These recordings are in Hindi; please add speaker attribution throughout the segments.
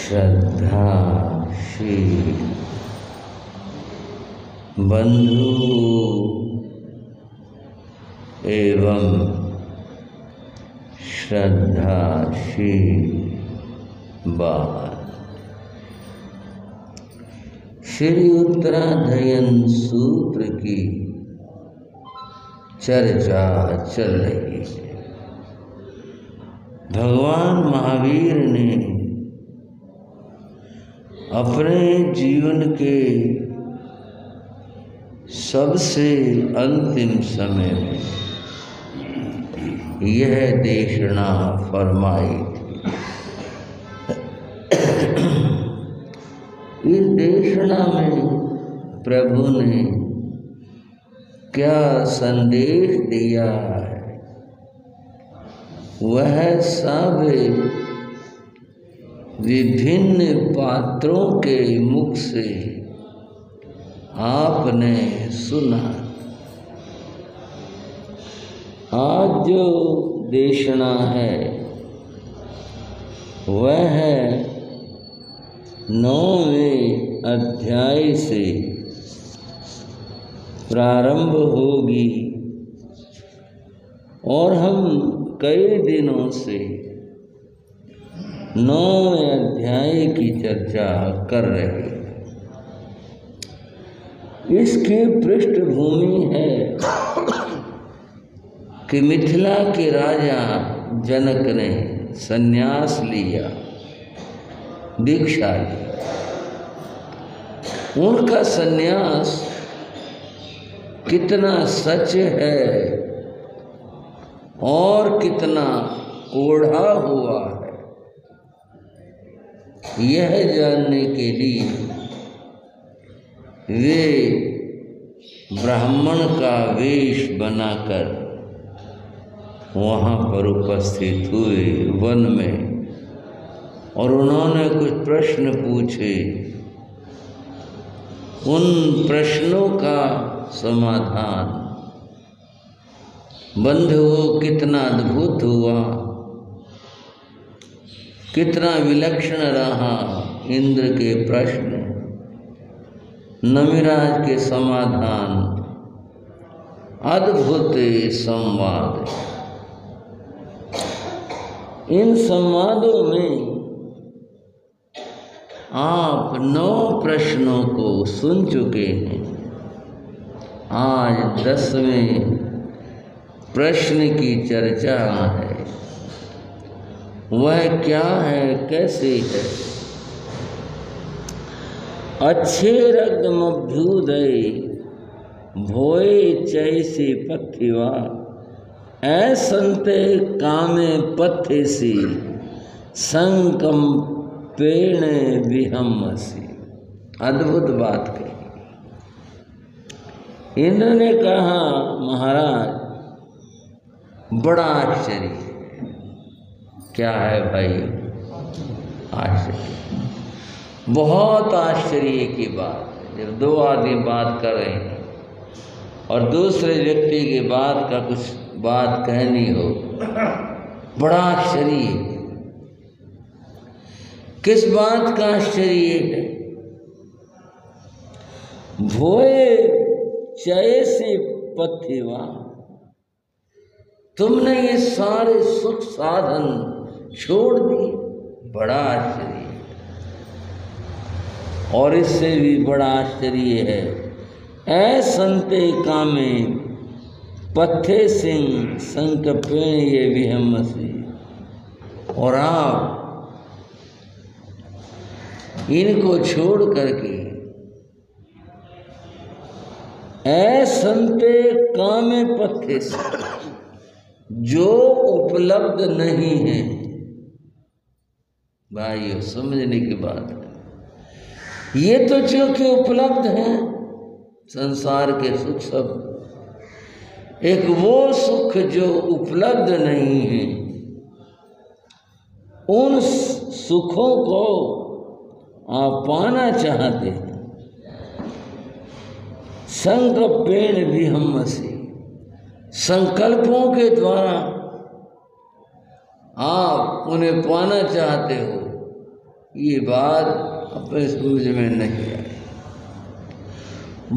Speaker 1: श्रद्धाशील बंधु एवं श्रद्धाशील बाल। श्री उत्तराधयन सूत्र की चर्चा चल रही है। भगवान महावीर ने अपने जीवन के सबसे अंतिम समय में यह देशना फरमाई थी। इस देशना में प्रभु ने क्या संदेश दिया है, वह सब विभिन्न पात्रों के मुख से आपने सुना। आज जो देशना है वह है 9वें अध्याय से प्रारंभ होगी और हम कई दिनों से 9वें अध्याय की चर्चा कर रहे हैं। इसकी पृष्ठभूमि है कि मिथिला के राजा जनक ने संन्यास लिया, दीक्षा ली। उनका संन्यास कितना सच है और कितना ओढ़ा हुआ है, यह जानने के लिए वे ब्राह्मण का वेश बनाकर वहाँ पर उपस्थित हुए वन में, और उन्होंने कुछ प्रश्न पूछे। उन प्रश्नों का समाधान बंधुओं कितना अद्भुत हुआ, कितना विलक्षण रहा इंद्र के प्रश्न, नमिराज के समाधान, अद्भुत संवाद। इन संवादों में आप 9 प्रश्नों को सुन चुके हैं। आज 10वें प्रश्न की चर्चा है। वह क्या है, कैसे है? अच्छे रग्मभ्युदय भोए चैसे पथिवा ऐसंते कामे पथेसी संकम पेण विहम्मसी। अद्भुत बात कही। इंद्र ने कहा, महाराज बड़ा आश्चर्य। क्या है भाई? आश्चर्य, बहुत आश्चर्य की बात है। जब 2 आदमी बात कर रहे हैं और दूसरे व्यक्ति के बात का कुछ बात कहनी हो, बड़ा आश्चर्य है। किस बात का आश्चर्य है? भोए चैसे पथिवा, तुमने ये सारे सुख साधन छोड़ दिए, बड़ा आश्चर्य। और इससे भी बड़ा आश्चर्य है, ऐसंते कामे पथे सिंह संकपेण ये विहम्मसी। और आप इनको छोड़ करके ऐसंते कामे पथे से, जो उपलब्ध नहीं है। भाइयों, समझने की बात है। ये तो चूंकि उपलब्ध हैं संसार के सुख सब, एक वो सुख जो उपलब्ध नहीं है, उन सुखों को आप पाना चाहते हैं। संकल्पेण विहम्मसी, संकल्पों के द्वारा आप उन्हें पाना चाहते हो, ये बात अपने समझ में नहीं आई।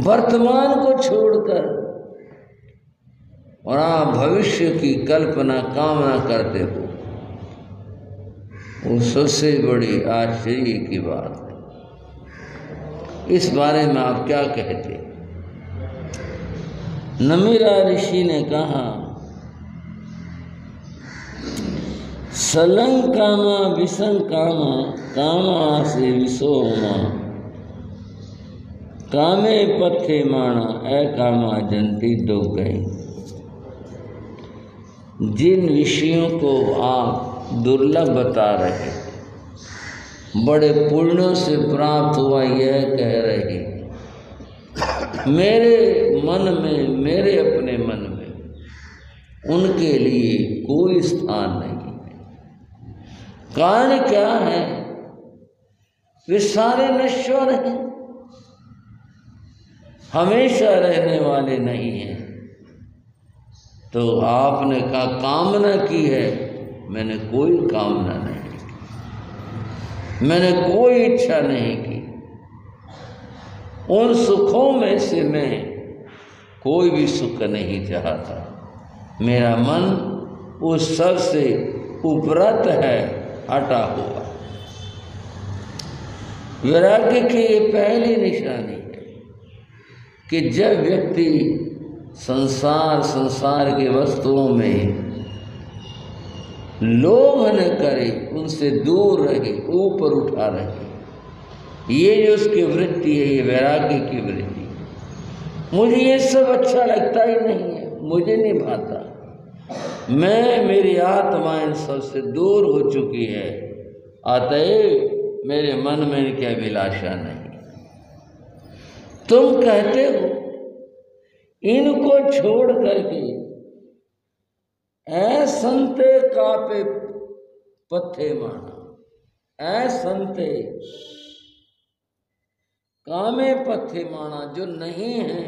Speaker 1: वर्तमान को छोड़कर और आप भविष्य की कल्पना कामना करते हो, वो सबसे बड़ी आश्चर्य की बात है। इस बारे में आप क्या कहते? नमीरा ऋषि ने कहा, सलंकामा विसंकामा कामा से विसोमा कामे पथे माणा ए कामा जंती दो गए। जिन विषयों को आप दुर्लभ बता रहे, बड़े पुण्यों से प्राप्त हुआ यह कह रहे, मेरे मन में, मेरे अपने मन में उनके लिए कोई स्थान नहीं है। कारण क्या है? वे सारे नश्वर हैं, हमेशा रहने वाले नहीं हैं। तो आपने कहा कामना की है, मैंने कोई कामना नहीं की, मैंने कोई इच्छा नहीं की। उन सुखों में से मैं कोई भी सुख नहीं चाहता। मेरा मन उस सब से उपरत है, हटा हुआ। वैराग्य की ये पहली निशानी है कि जब व्यक्ति संसार के वस्तुओं में लोभ न करे, उनसे दूर रहे, ऊपर उठा रहे, ये जो उसकी वृत्ति है, ये वैराग्य की वृत्ति। मुझे ये सब अच्छा लगता ही नहीं है, मुझे नहीं भाता, मेरी आत्मा इन सबसे दूर हो चुकी है, अतएव मेरे मन में इनकी अभिलाषा नहीं। तुम कहते हो इनको छोड़ करके ऐ संते कापे पत्थे माना, ऐ संते कामे पत्थे माना, जो नहीं है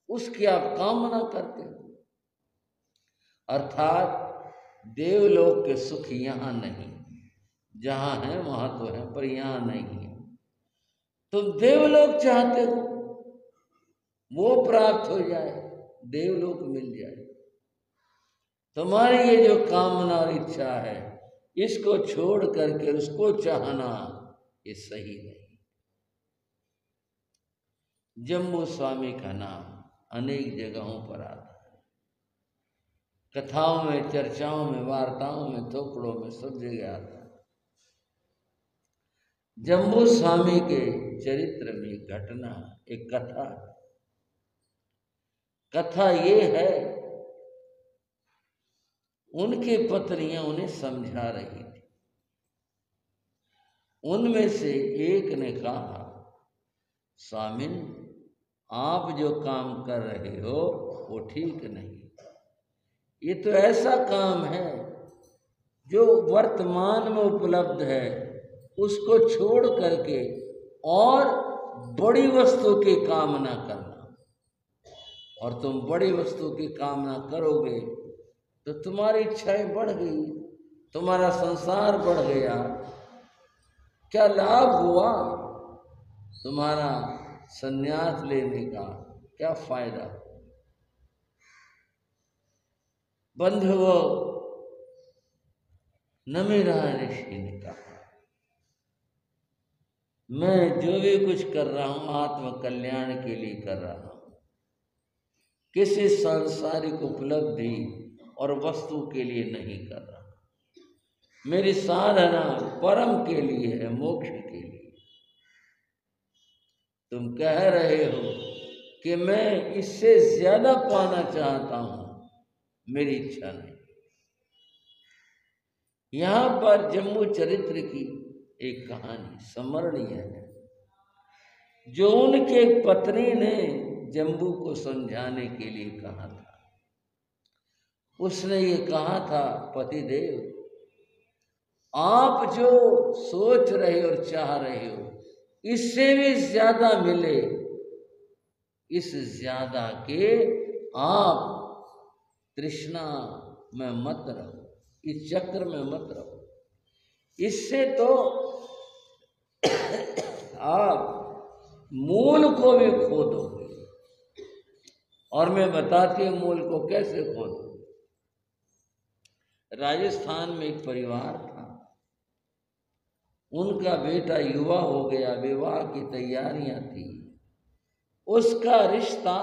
Speaker 1: उसकी आप कामना करते हो। अर्थात देवलोक के सुख यहाँ नहीं, जहाँ है वहाँ तो है, पर यहाँ नहीं है। तुम देवलोक चाहते हो, वो प्राप्त हो जाए, देवलोक मिल जाए। तुम्हारी ये जो कामना और इच्छा है, इसको छोड़ करके उसको चाहना, ये सही नहीं। जम्बू स्वामी का नाम अनेक जगहों पर आता है, कथाओं में, चर्चाओं में, वार्ताओं में, थोपड़ों में, सब जगह आता है। जम्बू स्वामी के चरित्र में घटना, एक कथा ये है, उनकी पत्नियां उन्हें समझा रही थी। उनमें से एक ने कहा, स्वामिन, आप जो काम कर रहे हो वो ठीक नहीं। ये तो ऐसा काम है जो वर्तमान में उपलब्ध है, उसको छोड़ करके और बड़ी वस्तु की कामना करना। और तुम बड़ी वस्तु की कामना करोगे तो तुम्हारी इच्छाएं बढ़ गई, तुम्हारा संसार बढ़ गया, क्या लाभ हुआ? तुम्हारा संन्यास लेने का क्या फायदा? बंधुओं, नमीरा ऋषि ने कहा, मैं जो भी कुछ कर रहा हूं आत्म कल्याण के लिए कर रहा हूं, किसी सांसारिक उपलब्धि और वस्तु के लिए नहीं कर रहा। मेरी साधना परम के लिए है, मोक्ष के लिए। तुम कह रहे हो कि मैं इससे ज्यादा पाना चाहता हूं, मेरी इच्छा नहीं। यहां पर जम्बू चरित्र की एक कहानी स्मरणीय है, जो उनके पत्नी ने जम्बू को समझाने के लिए कहा था। उसने ये कहा था, पतिदेव, आप जो सोच रहे और चाह रहे हो, इससे भी ज्यादा मिले, इस ज्यादा के आप तृष्णा में मत रहो, इस चक्र में मत रहो। इससे तो आप मूल को भी खो दोगे। और मैं बताती हूँ मूल को कैसे खो दो। राजस्थान में एक परिवार था, उनका बेटा युवा हो गया, विवाह की तैयारियां थी, उसका रिश्ता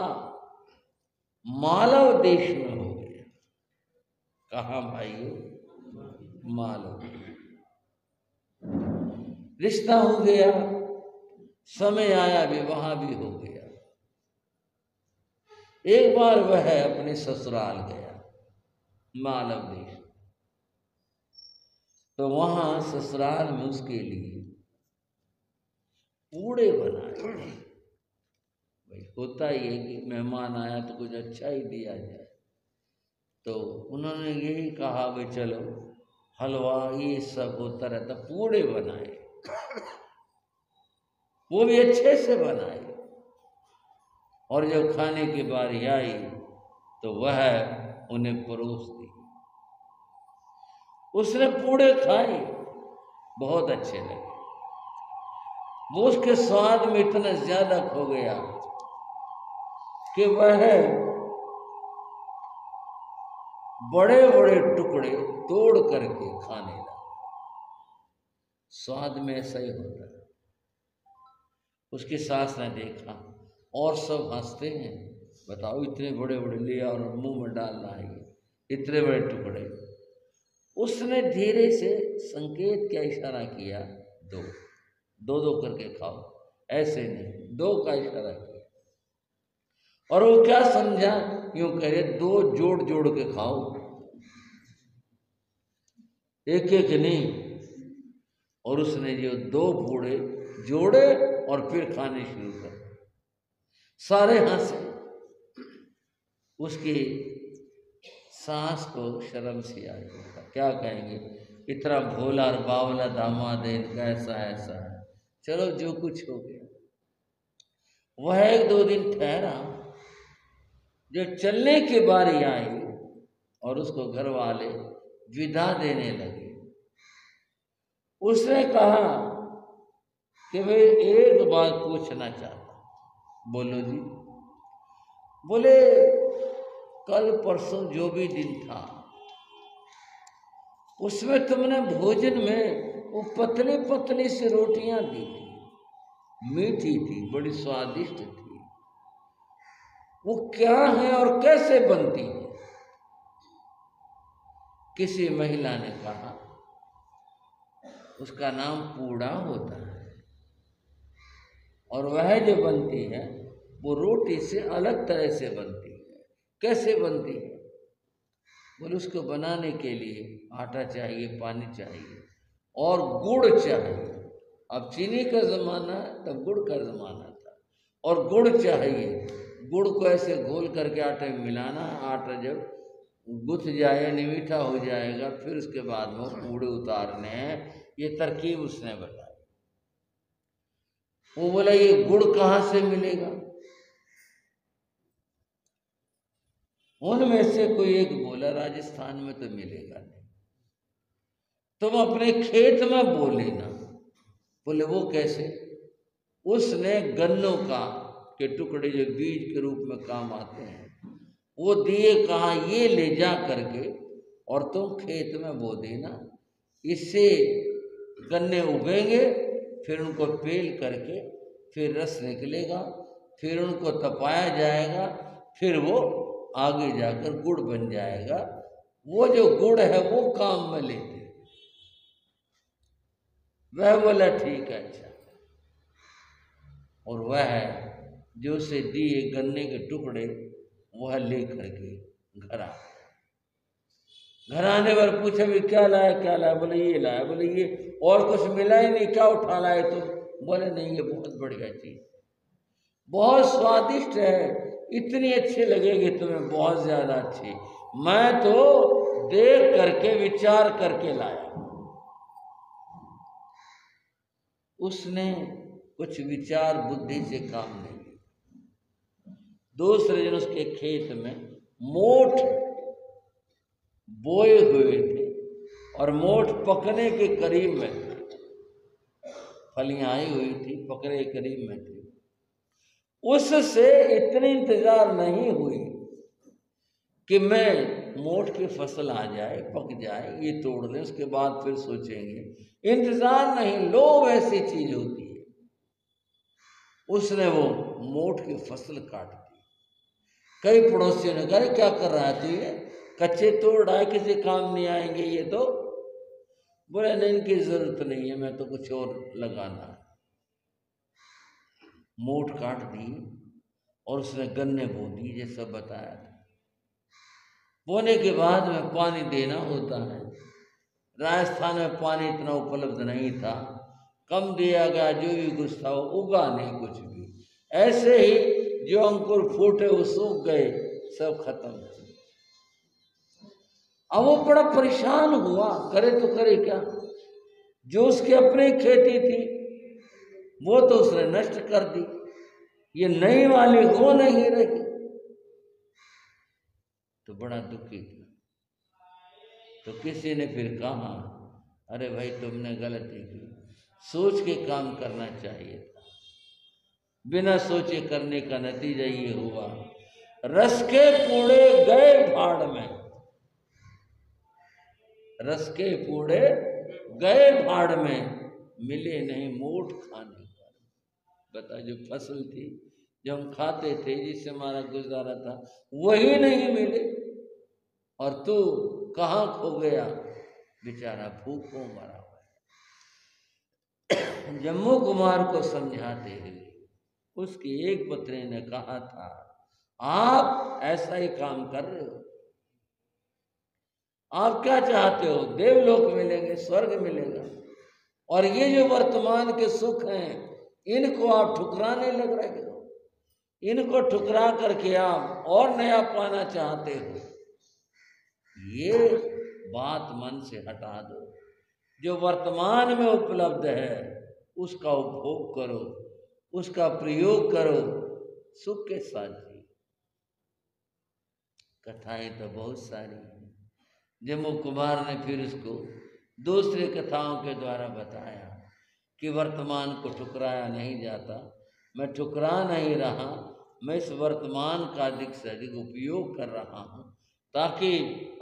Speaker 1: मालव देश में हो गया। कहाँ भाइयों? मालव। रिश्ता हो गया, समय आया, विवाह भी हो गया। एक बार वह अपने ससुराल गया, मालव देश। तो वहां ससुराल में उसके लिए पूड़े बनाए। भाई होता ही है कि मेहमान आया तो कुछ अच्छा ही दिया जाए। तो उन्होंने यही कहा भाई चलो हलवा ये सब होता रहता, पूड़े बनाए, वो भी अच्छे से बनाए। और जब खाने की बारी आई तो वह उन्हें परोस दी। उसने पूड़े खाए, बहुत अच्छे लगे। वो उसके स्वाद में इतना ज्यादा खो गया कि वह बड़े बड़े टुकड़े तोड़ करके खाने लगा। स्वाद में ऐसा ही होता है। उसकी सास ने देखा और सब हंसते हैं, बताओ इतने बड़े बड़े लिया और मुंह में डाल रहा है, इतने बड़े टुकड़े। उसने धीरे से संकेत क्या इशारा किया, दो दो दो करके खाओ, ऐसे नहीं, दो का इशारा किया। और वो क्या समझा, यूं कह रहे दो जोड़ जोड़ के खाओ, एक एक नहीं। और उसने जो दो पूड़े जोड़े और फिर खाने शुरू कर। सारे हंसे। उसकी सास को शर्म सी आई, क्या कहेंगे, इतना भोला और बावला दामाद है, इनका ऐसा ऐसा है। चलो जो कुछ हो गया। वह एक दो दिन ठहरा, जब चलने की बारी आई और उसको घर वाले विदा देने लगे, उसने कहा कि भाई एक बात पूछना चाहता। बोलो जी। बोले कल परसों जो भी दिन था उसमें तुमने भोजन में वो पतली पतली सी रोटियां दी थी, मीठी थी, बड़ी स्वादिष्ट थी। वो क्या है और कैसे बनती है? किसी महिला ने कहा उसका नाम पूड़ा होता है और वह जो बनती है वो रोटी से अलग तरह से बनती है। कैसे बनती है? बोले उसको बनाने के लिए आटा चाहिए, पानी चाहिए और गुड़ चाहिए। अब चीनी का ज़माना तब गुड़ का ज़माना था, और गुड़ चाहिए। गुड़ को ऐसे घोल करके आटे में मिलाना, आटा जब गुथ जाए यानी मीठा हो जाएगा, फिर उसके बाद में पूड़े उतारने हैं। ये तरकीब उसने बताई। वो बोला ये गुड़ कहाँ से मिलेगा? उनमें से कोई एक बोला राजस्थान में तो मिलेगा नहीं, तुम अपने खेत में बो लेना। बोले वो कैसे? उसने गन्नों का के टुकड़े जो बीज के रूप में काम आते हैं वो दिए, कहा ये ले जा करके और तुम खेत में बो देना, इससे गन्ने उगेंगे, फिर उनको पेल करके फिर रस निकलेगा, फिर उनको तपाया जाएगा, फिर वो आगे जाकर गुड़ बन जाएगा। वो जो गुड़ है वो काम में लेते। वह बोला ठीक है, अच्छा। और वह जो से दिए गन्ने के टुकड़े वह ले करके घर आ। घर आने पर पूछा भी क्या लाया क्या लाया? बोले ये लाया। बोले ये और कुछ मिला ही नहीं, क्या उठा लाए तुम? बोले नहीं ये बहुत बढ़िया चीज, बहुत स्वादिष्ट है, इतनी अच्छी लगेगी तुम्हें, बहुत ज्यादा अच्छी। मैं तो देख करके विचार करके लाया। उसने कुछ विचार बुद्धि से काम नहीं लिया। दूसरे दिन उसके खेत में मोठ बोए हुए थे और मोठ पकने के करीब में थे, फलियां आई हुई थी, पकने के करीब में थी। उससे इतनी इंतजार नहीं हुई कि मैं मोठ की फसल आ जाए, पक जाए, ये तोड़ लें, उसके बाद फिर सोचेंगे। इंतजार नहीं, लोभ ऐसी चीज होती है। उसने वो मोठ की फसल काट दी। कई पड़ोसियों ने कहा क्या कर रहा है तू, ये कच्चे तोड़ रहा है, किसी काम नहीं आएंगे ये तो। बोले नहीं, इनकी जरूरत नहीं है, मैं तो कुछ और लगाना है। मोठ काट दी और उसने गन्ने बो दी, जैसा बताया था। बोने के बाद में पानी देना होता है। राजस्थान में पानी इतना उपलब्ध नहीं था, कम दिया गया, जो भी कुछ था वो उगा नहीं कुछ भी। ऐसे ही जो अंकुर फूटे वो सूख गए, सब खत्म। अब वो बड़ा परेशान हुआ, करे तो करे क्या। जो उसकी अपनी खेती थी वो तो उसने नष्ट कर दी, ये नई वाली हो नहीं रही, तो बड़ा दुखी था। तो किसी ने फिर कहा अरे भाई तुमने गलती की, सोच के काम करना चाहिए था। बिना सोचे करने का नतीजा ये हुआ, रस के पूड़े गए भाड़ में, रस के पूड़े गए भाड़ में, मिले नहीं मोठ खाने पर। बता, जो फसल थी, जो हम खाते थे, जिससे हमारा गुजारा था, वही नहीं मिले, और तू कहाँ खो गया, बेचारा भूखों मरा हुआ है। जम्मू कुमार को समझाते हुए उसकी एक पत्नी ने कहा था, आप ऐसा ही काम कर रहे हो, आप क्या चाहते हो, देवलोक मिलेंगे, स्वर्ग मिलेगा, और ये जो वर्तमान के सुख हैं इनको आप ठुकराने लग रहे हो, इनको ठुकरा करके आप और नया पाना चाहते हो। ये बात मन से हटा दो, जो वर्तमान में उपलब्ध है उसका उपभोग करो, उसका प्रयोग करो, सुख के साथ जी। कथाएं तो बहुत सारी हैं। जम्मू कुमार ने फिर उसको दूसरी कथाओं के द्वारा बताया कि वर्तमान को ठुकराया नहीं जाता, मैं ठुकरा नहीं रहा, मैं इस वर्तमान का अधिक से अधिक उपयोग कर रहा हूँ ताकि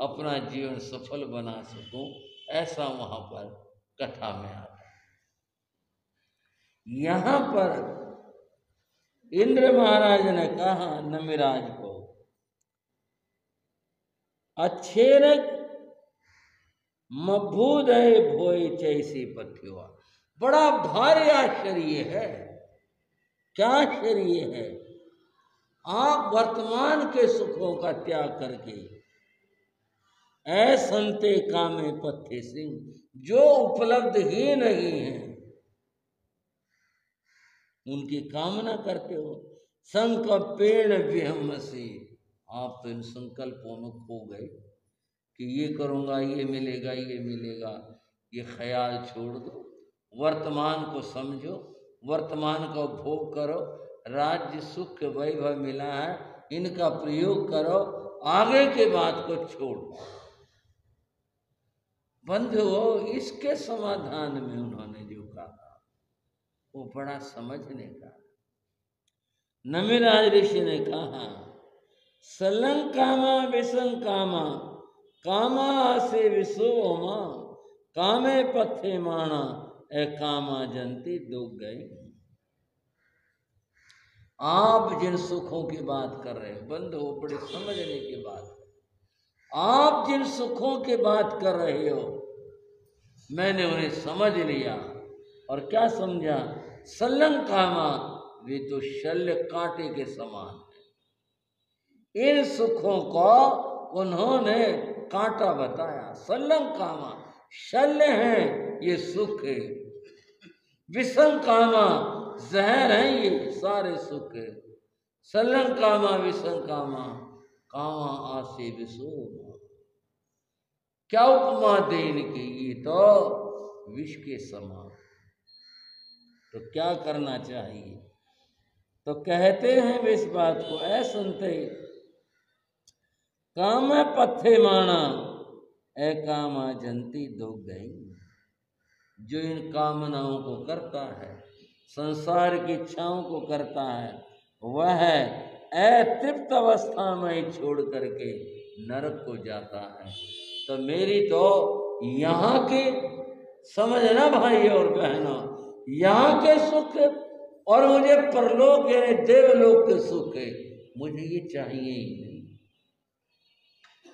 Speaker 1: अपना जीवन सफल बना सकूं। ऐसा वहां पर कथा में आता है। यहां पर इंद्र महाराज ने कहा नमिराज को, अच्छेरक मभूदय भोय चैसी पथ्युआ। बड़ा भारी आश्चर्य है। क्या आश्चर्य है, आप वर्तमान के सुखों का त्याग करके ऐसंते कामे पथ्य सिंह, जो उपलब्ध ही नहीं है उनकी कामना करते हो। संकल्पेण विहमसि, आप तो इन संकल्पों में खो गए कि ये करूँगा, ये मिलेगा, ये मिलेगा। ये ख्याल छोड़ दो, वर्तमान को समझो, वर्तमान का उपभोग करो, राज्य सुख वैभव मिला है, इनका प्रयोग करो, आगे के बात को छोड़ो। बंधुओं, इसके समाधान में उन्होंने जो कहा वो बड़ा समझने का। नमिराज ऋषि ने कहा, सलंकामा विसंकामा कामा से विशोमा कामे पथे माणा ए कामा जंती दुख गए। आप जिन सुखों की बात कर रहे हो बंधु, बड़े समझने की बात है। आप जिन सुखों की बात कर रहे हो मैंने उन्हें समझ लिया। और क्या समझा, सलंकामा, वे तो शल्य कांटे के समान है। इन सुखों को उन्होंने कांटा बताया। सलंकामा शल्य है, ये सुख है। विसंकामा जहर है, ये सारे सुख है। सलंकामा विसंकामा कामा आसे विसोमा। क्या उपमा दे इनकी, ये तो विष के समान। तो क्या करना चाहिए, तो कहते हैं वे इस बात को, ऐ सुनते काम पत्थे माना, ए कामा जंती दो गई, जो इन कामनाओं को करता है, संसार की इच्छाओं को करता है, वह अतृप्त अवस्था में छोड़ करके नरक को जाता है। तो मेरी तो यहाँ के समझना भाई और बहनों, यहाँ के सुख और मुझे परलोक यानी देवलोक के सुख है, मुझे ये चाहिए ही नहीं।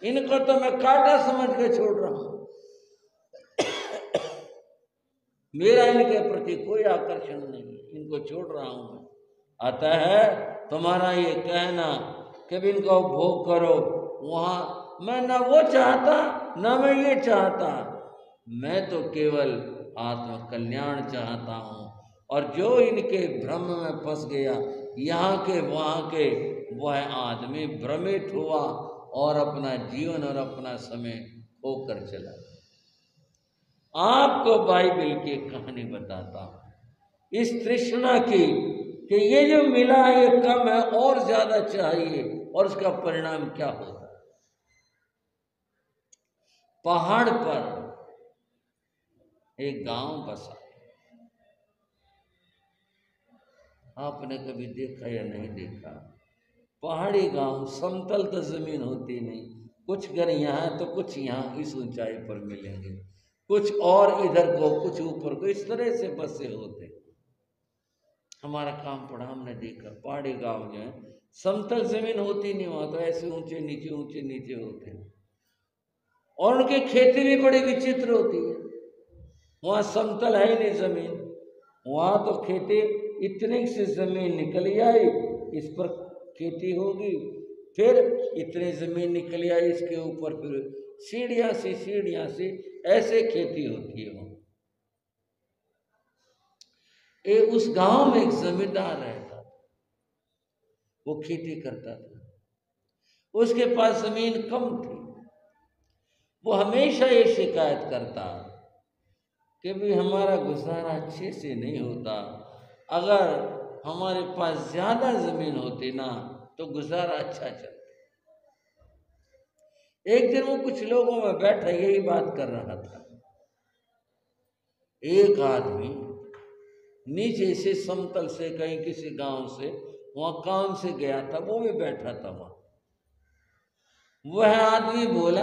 Speaker 1: इनको तो मैं कांटा समझ के छोड़ रहा हूं। मेरा इनके प्रति कोई आकर्षण नहीं, इनको छोड़ रहा हूं मैं। अतः तुम्हारा ये कहना कि भी इनको भोग करो, वहां मैं ना वो चाहता ना मैं ये चाहता, मैं तो केवल आत्म कल्याण चाहता हूं। और जो इनके भ्रम में फंस गया, यहाँ के वहाँ के, वह आदमी भ्रमित हुआ और अपना जीवन और अपना समय खोकर चला। आपको बाइबल की कहानी बताता हूं इस तृष्णा की कि ये जो मिला ये कम है और ज्यादा चाहिए, और उसका परिणाम क्या होता है। पहाड़ पर एक गांव बसा, आपने कभी देखा या नहीं देखा? पहाड़ी गांव, समतल तो जमीन होती नहीं, कुछ घर यहाँ तो कुछ यहाँ इस ऊंचाई पर मिलेंगे, कुछ और इधर को, कुछ ऊपर को, इस तरह से बसे होते। हमारा काम पड़ा, हमने देखा पहाड़ी गांव जो है समतल जमीन होती नहीं, वहां तो ऐसे ऊंचे नीचे होते हैं, और उनकी खेती भी बड़ी विचित्र होती है। वहां समतल है ही नहीं जमीन, वहां तो खेती इतनी से जमीन निकल आई, इस पर खेती होगी, फिर इतनी जमीन निकल आई, इसके ऊपर फिर सीढ़ियां सी ऐसे खेती होती है। उस गांव में एक जमींदार रहता था, वो खेती करता था, उसके पास जमीन कम थी। वो हमेशा ये शिकायत करता कि भी हमारा गुजारा अच्छे से नहीं होता, अगर हमारे पास ज्यादा जमीन होती ना तो गुजारा अच्छा चलता। एक दिन वो कुछ लोगों में बैठा यही बात कर रहा था। एक आदमी नीचे से समतल से कहीं किसी गांव से वहां काम से गया था, वो भी बैठा था वहां। वह आदमी बोला,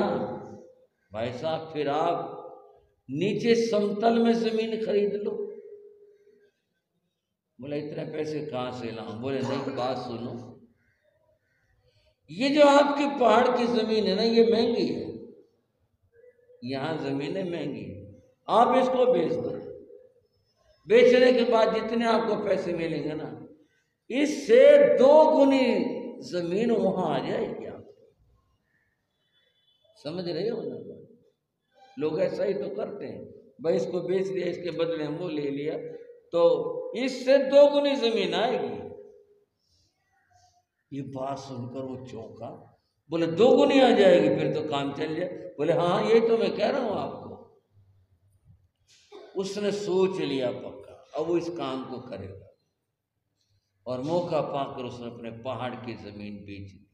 Speaker 1: भाई साहब फिर आप नीचे समतल में जमीन खरीद लो। बोला इतने पैसे कहां से लाऊं? बोले नहीं, बात सुनो, ये जो आपकी पहाड़ की जमीन है ना, ये महंगी है, यहां जमीनें महंगी है, आप इसको बेच दो। बेचने के बाद जितने आपको पैसे मिलेंगे ना, इससे 2 गुनी जमीन वहां आ जाएगी। आप समझ रहे हो ना? लोग ऐसा ही तो करते हैं, भाई इसको बेच दिया, इसके बदले वो ले लिया, तो इससे 2 गुनी जमीन आएगी। ये बात सुनकर वो चौंका, बोले 2 गुनी आ जाएगी, फिर तो काम चल जाए। बोले हाँ, ये तो मैं कह रहा हूं आपको। उसने सोच लिया पक्का, अब वो इस काम को करेगा, और मौका पाकर उसने अपने पहाड़ की जमीन बेच दी।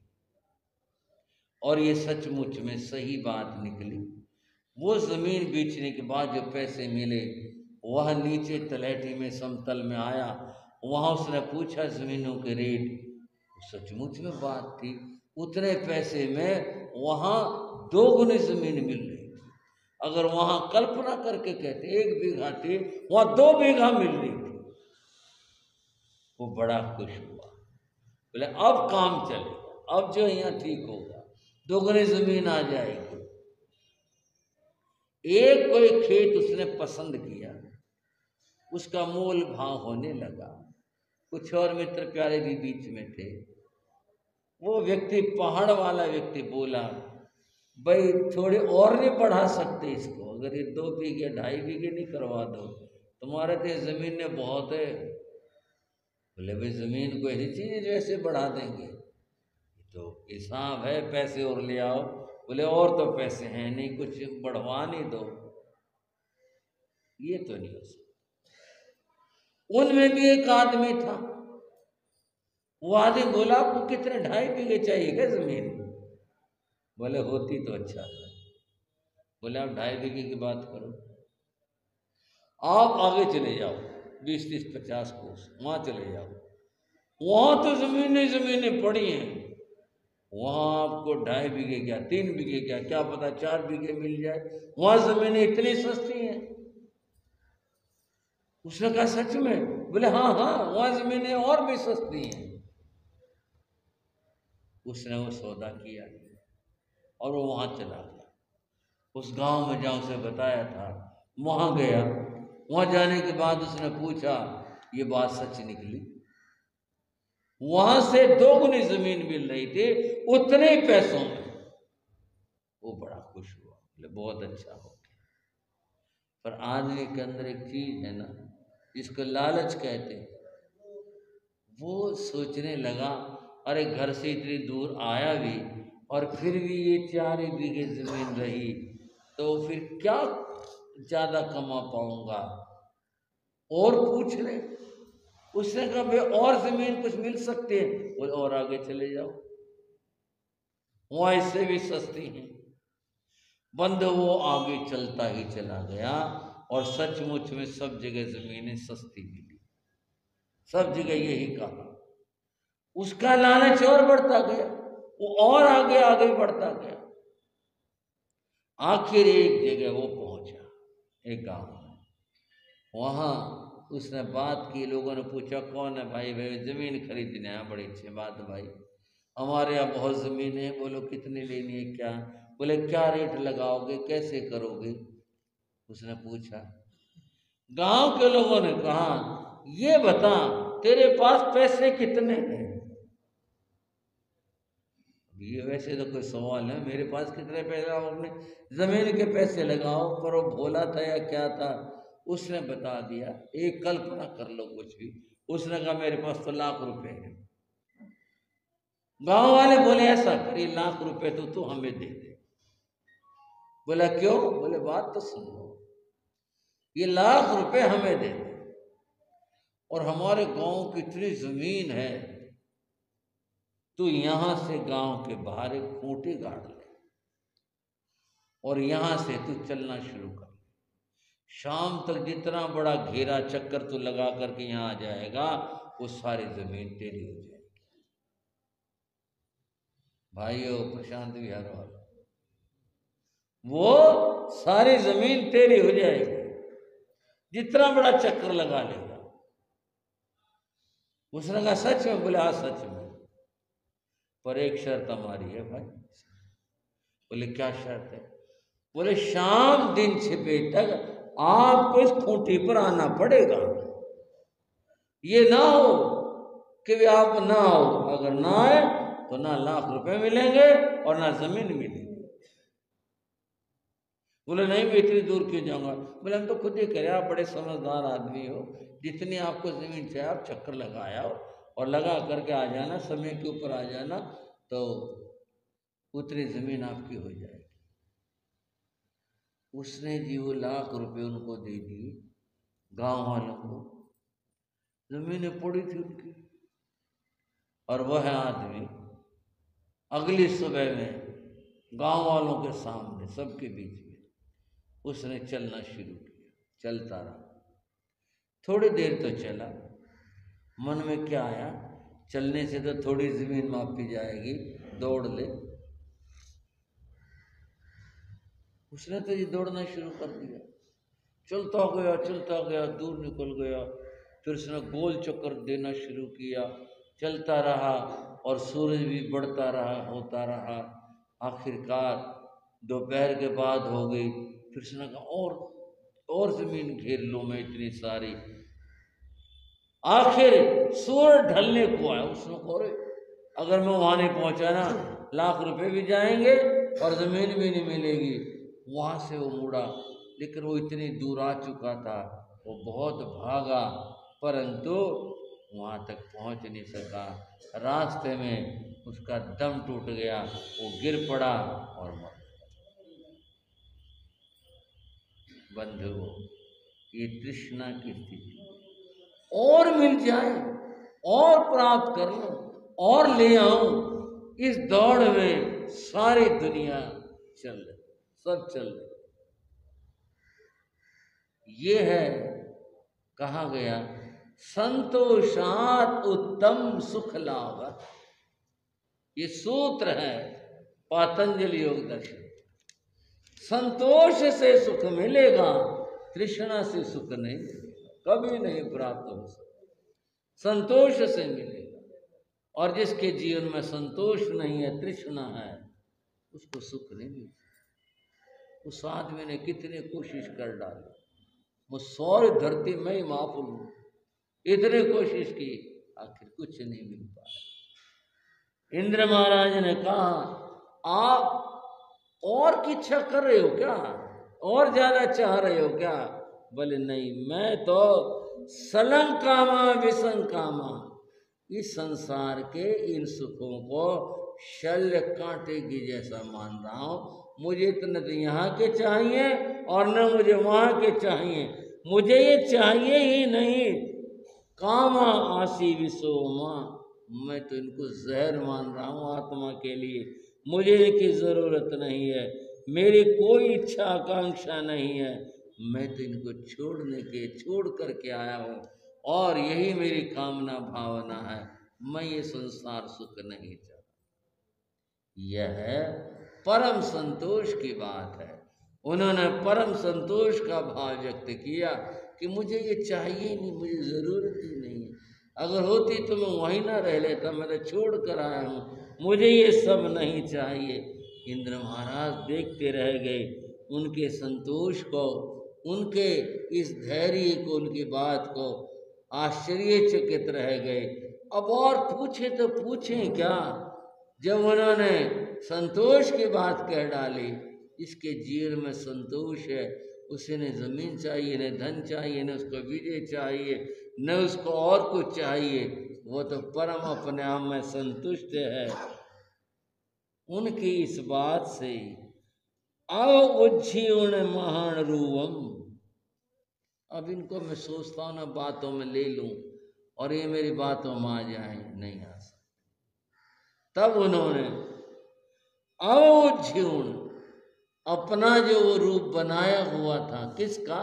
Speaker 1: और ये सचमुच में सही बात निकली। वो जमीन बेचने के बाद जो पैसे मिले, वह नीचे तलहटी में समतल में आया, वहां उसने पूछा जमीनों के रेट, सचमुच में बात थी, उतने पैसे में वहां 2 गुनी जमीन मिल रही थी। अगर वहां कल्पना करके कहते 1 बीघा थी, वहां 2 बीघा मिल रही थी। वो बड़ा खुश हुआ, बोले अब काम चलेगा, अब जो यहाँ ठीक होगा, 2 गुनी जमीन आ जाएगी। एक कोई खेत उसने पसंद किया, उसका मोल भाव होने लगा। कुछ और मित्र प्यारे भी बीच में थे। वो व्यक्ति, पहाड़ वाला व्यक्ति बोला, भाई थोड़े और नहीं बढ़ा सकते इसको, अगर ये 2 बीघे 2.5 बीघे नहीं करवा दो, तुम्हारे तो जमीन ने बहुत है। बोले भाई जमीन को ऐसी चीज जैसे बढ़ा देंगे, तो हिसाब है, पैसे और ले आओ। बोले और तो पैसे हैं नहीं, कुछ बढ़वा नहीं दो। ये तो नहीं हो सकता। उनमें भी एक आदमी था, वो आदमी बोला आपको कितने 2.5 बीघे चाहिए क्या जमीन? बोले होती तो अच्छा था। बोले आप 2.5 बीघे की बात करो, आप आगे चले जाओ 20, 30, 50 कोस वहां चले जाओ, वहां तो जमीनें पड़ी हैं, वहां आपको 2.5 बीघे क्या 3 बीघे क्या पता 4 बीघे मिल जाए, वहां जमीनें इतनी सस्ती हैं। उसने कहा सच में? बोले हाँ हाँ, वहां जमीनें और भी सस्ती हैं। उसने वो सौदा किया और वो वहां चला गया, उस गांव में जहां उसे बताया था वहां गया। वहां जाने के बाद उसने पूछा, ये बात सच निकली, वहां से 2 गुनी जमीन मिल रही थी उतने ही पैसों में। वो बड़ा खुश हुआ, बोले बहुत अच्छा हो गया। पर आदमी के अंदर एक चीज है ना जिसको लालच कहते हैं, वो सोचने लगा अरे घर से इतनी दूर आया भी और फिर भी ये 4 बीघे जमीन रही तो फिर क्या ज्यादा कमा पाऊंगा, और पूछ ले। उसने कहा भाई और जमीन कुछ मिल सकती है? बोले और आगे चले जाओ, वहां इससे भी सस्ती है। बंद वो आगे चलता ही चला गया और सचमुच में सब जगह जमीनें सस्ती मिली, सब जगह यही कहा। उसका लालच और बढ़ता गया, वो और आगे बढ़ता गया। आखिर एक जगह वो पहुंचा, एक गांव में। वहां उसने बात की, लोगों ने पूछा कौन है भाई? भाई जमीन खरीदने आया। बड़ी अच्छी बात भाई, हमारे यहाँ बहुत जमीन है। बोलो कितनी लेनी है क्या? बोले क्या रेट लगाओगे, कैसे करोगे? उसने पूछा। गांव के लोगों ने कहा ये बता तेरे पास पैसे कितने हैं? ये वैसे तो कोई सवाल है, मेरे पास कितने पैसे? आप अपने जमीन के पैसे लगाओ। पर वो भोला था या क्या था, उसने बता दिया। एक कल्पना कर लो कुछ भी। उसने कहा मेरे पास तो लाख रुपए हैं। गांव वाले बोले ऐसा करिए, लाख रुपए तो तू हमें दे दे। बोला क्यों? बोले बात तो सुनो, ये लाख रुपए हमें दे दे और हमारे गांव की इतनी जमीन है, तू यहां से गांव के बाहर एक खूंटी गाड़ ले और यहां से तू चलना शुरू कर। शाम तक जितना बड़ा घेरा चक्कर तू लगा करके यहां आ जाएगा, वो सारी जमीन तेरी हो जाएगी। भाइयों, प्रशांत विहार वालों, वो सारी जमीन तेरी हो जाएगी जितना बड़ा चक्कर लगा लेगा। उसने कहा सच में? बोले हाँ सच में, पर एक शर्त हमारी है भाई। बोले क्या शर्त है? बोले शाम दिन छिपे तक आपको इस खूंटी पर आना पड़ेगा। ये ना हो कि वे आप ना हो, अगर ना आए तो ना लाख रुपए मिलेंगे और ना जमीन मिलेगी। बोले नहीं मैं इतनी दूर क्यों जाऊंगा? बोले हम तो खुद ही कह रहे, आप बड़े समझदार आदमी हो, जितनी आपको जमीन चाहिए आप चक्कर लगाया हो और लगा करके आ जाना, समय के ऊपर आ जाना, तो उतनी जमीन आपकी हो जाएगी। उसने जी वो लाख रुपए उनको दे दिए, गांव वालों को। जमीनें पड़ी थी उनकी, और वह आदमी अगली सुबह में गांव वालों के सामने सबके बीच में उसने चलना शुरू किया। चलता रहा, थोड़ी देर तो चला। मन में क्या आया, चलने से तो थोड़ी जमीन मापी जाएगी, दौड़ ले। उसने तो ये दौड़ना शुरू कर दिया। चलता गया, दूर निकल गया। फिर उसने गोल चक्कर देना शुरू किया, चलता रहा और सूरज भी बढ़ता रहा, होता रहा। आखिरकार दोपहर के बाद हो गई। फिर उसने कहा और जमीन घेर लूं मैं इतनी सारी। आखिर सूरज ढलने को आया। उसने कहा अगर मैं वहां नहीं पहुंचा ना, लाख रुपए भी जाएंगे और जमीन भी नहीं मिलेगी। वहां से वो मुड़ा, लेकिन वो इतनी दूर आ चुका था, वो बहुत भागा परंतु वहां तक पहुंच नहीं सका। रास्ते में उसका दम टूट गया, वो गिर पड़ा और मर गया। बंधुओं, ये तृष्णा की स्थिति, और मिल जाए और प्राप्त कर लो और ले आओ, इस दौड़ में सारी दुनिया चल रही, सब चल रही। ये है, कहा गया संतोषात उत्तम सुख लाभ। ये सूत्र है पातंजलि योग दर्शन। संतोष से सुख मिलेगा, तृष्णा से सुख नहीं मिलेगा, कभी नहीं प्राप्त हो सकता। संतोष से मिलेगा। और जिसके जीवन में संतोष नहीं है, तृष्णा है, उसको सुख नहीं मिलता। उस आदमी ने कितने कोशिश कर डाली, वो सौर धरती में ही माफूल हूं, इतने कोशिश की, आखिर कुछ नहीं मिल पाया। इंद्र महाराज ने कहा, आप और की इच्छा कर रहे हो क्या, और ज्यादा चाह रहे हो क्या? बोले नहीं, मैं तो सलंकामा विसंकामा, इस संसार के इन सुखों को शल्य कांटे की जैसा मान रहा हूं। मुझे इतने तो यहाँ के चाहिए और न मुझे वहाँ के चाहिए, मुझे ये चाहिए ही नहीं। कामा आसी विसोमा, मैं तो इनको जहर मान रहा हूँ आत्मा के लिए, मुझे इनकी जरूरत नहीं है, मेरी कोई इच्छा आकांक्षा नहीं है, मैं तो इनको छोड़ करके आया हूँ और यही मेरी कामना भावना है, मैं ये संसार सुख नहीं चाहता। यह है परम संतोष की बात है। उन्होंने परम संतोष का भाव व्यक्त किया कि मुझे ये चाहिए नहीं, मुझे जरूरत ही नहीं है, अगर होती तो मैं वहीं ना रह लेता, मैं तो छोड़ कर आया हूँ, मुझे ये सब नहीं चाहिए। इंद्र महाराज देखते रह गए उनके संतोष को, उनके इस धैर्य को, उनकी बात को, आश्चर्यचकित रह गए। अब और पूछे तो पूछें क्या, जब उन्होंने संतोष की बात कह डाली। इसके जीवन में संतोष है, उसे न जमीन चाहिए, न धन चाहिए, न उसको विजय चाहिए, न उसको और कुछ चाहिए, वो तो परम अपने आप में संतुष्ट है। उनकी इस बात से अवुज्जीर्ण महान रूपम, अब इनको मैं सोचता हूं ना बातों में ले लूं और ये मेरी बातों में आ जाए, नहीं आ सकता। तब उन्होंने अवुज्जीर्ण, अपना जो वो रूप बनाया हुआ था, किसका?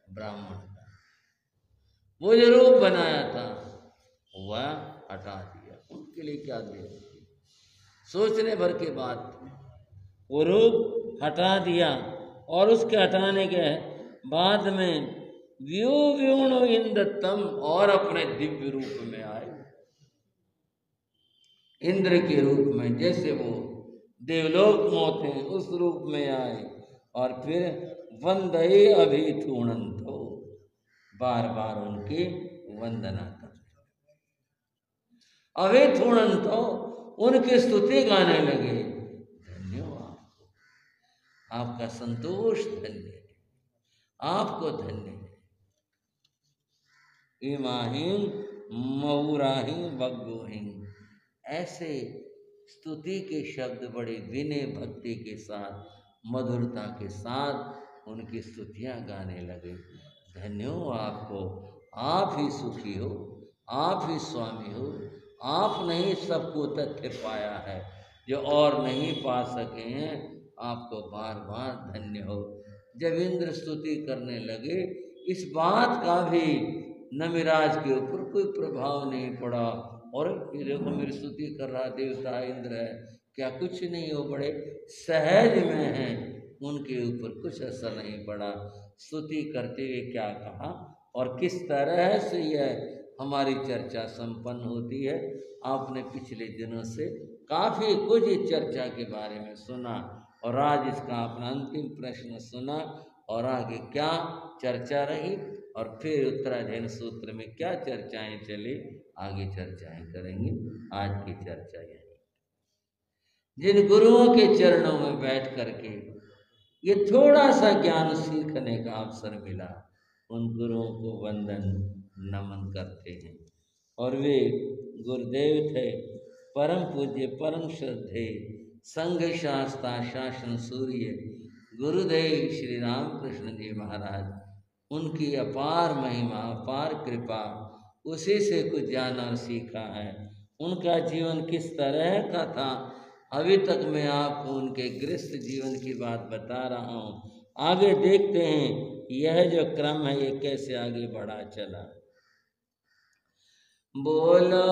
Speaker 1: ब्राह्मण का। वो जो रूप बनाया था वह हटा दिया। उनके लिए क्या दे, सोचने भर के बाद वो रूप हटा दिया और उसके हटाने के बाद में व्यूण इंद्रतम, और अपने दिव्य रूप में आए, इंद्र के रूप में, जैसे वो देवलोक में होते हैं उस रूप में आए। और फिर वंदे अभिथुणंतो, बार बार उनकी वंदना कर, अभिथुणंतो, उनकी स्तुति गाने लगे। धन्यवाद, आपका संतोष धन्य है, आपको धन्य है। इमाहिं मऊराहिं बग्गोहिं, ऐसे स्तुति के शब्द बड़े विनय भक्ति के साथ, मधुरता के साथ उनकी स्तुतियां गाने लगे। धन्य हो आपको, आप ही सुखी हो, आप ही स्वामी हो, आपने ही सबको तथ्य पाया है, जो और नहीं पा सके हैं, आपको बार बार धन्य हो। जब इंद्र स्तुति करने लगे, इस बात का भी नमिराज के ऊपर कोई प्रभाव नहीं पड़ा, और ये देखो मेरी स्तुति कर रहा देवता इंद्र है, क्या कुछ नहीं हो, बड़े सहज में हैं, उनके ऊपर कुछ असर नहीं पड़ा। स्तुति करते हुए क्या कहा और किस तरह से यह हमारी चर्चा संपन्न होती है, आपने पिछले दिनों से काफ़ी कुछ इस चर्चा के बारे में सुना, और आज इसका अपना अंतिम प्रश्न सुना, और आगे क्या चर्चा रही, और फिर उत्तराधीन सूत्र में क्या चर्चाएं चली, आगे चर्चाएं करेंगे। आज की चर्चा यही, जिन गुरुओं के चरणों में बैठ करके ये थोड़ा सा ज्ञान सीखने का अवसर मिला, उन गुरुओं को वंदन नमन करते हैं। और वे गुरुदेव थे परम पूज्य परम श्रद्धे संघ शास्ता शासन सूर्य गुरुदेव श्री रामकृष्ण जी महाराज। उनकी अपार महिमा, अपार कृपा, उसी से कुछ जाना और सीखा है। उनका जीवन किस तरह का था, अभी तक मैं आपको उनके गृहस्थ जीवन की बात बता रहा हूँ, आगे देखते हैं यह जो क्रम है ये कैसे आगे बढ़ा चला। बोलो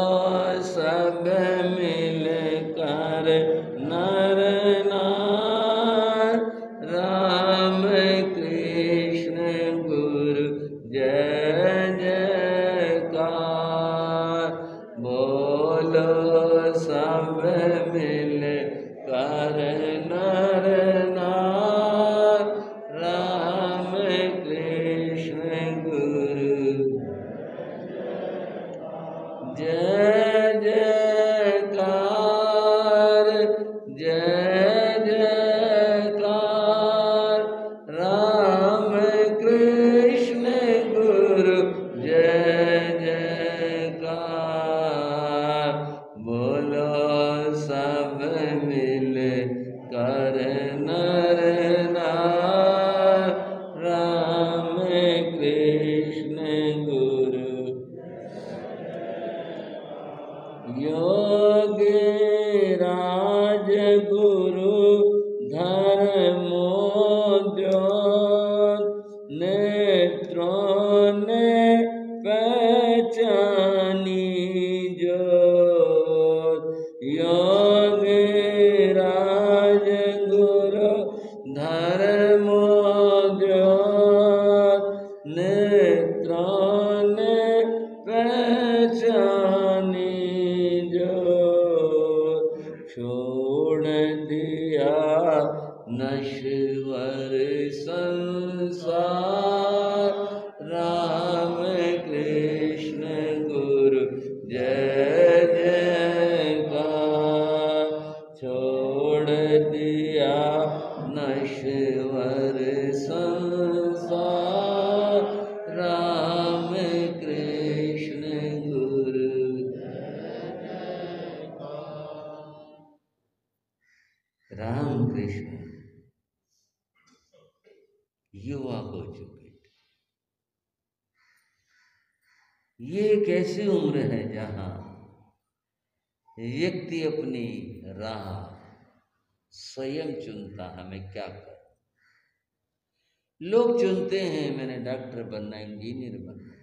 Speaker 1: सब मिलकर नर नार, राम कृष्ण गुरु जय जयकार। बोलो सब मिलकर नर नार, राम कृष्ण गुरु जय जयकार, जय जयकार। राम कृष्ण गुरु जय जयकार। बोलो सब मिल कर नर नार, राम कृष्ण गुरु योगीराज गुरु धर्मोद्योत, नेत्रों ने पहचानी जोत। योगीराज गुरु धर्मोद्योत, नेत्रों ने पहचानी छोड़ दिया नश्वर संसार, राम कृष्ण गुरु जय जयकार। छोड़ दिया नश्वर संसार, राम कृष्ण गुरु राम कृष्ण युवा हो चुके। ये एक ऐसी उम्र है जहां व्यक्ति अपनी राह स्वयं चुनता, हमें क्या कर। लोग चुनते हैं मैंने डॉक्टर बनना, इंजीनियर बनना,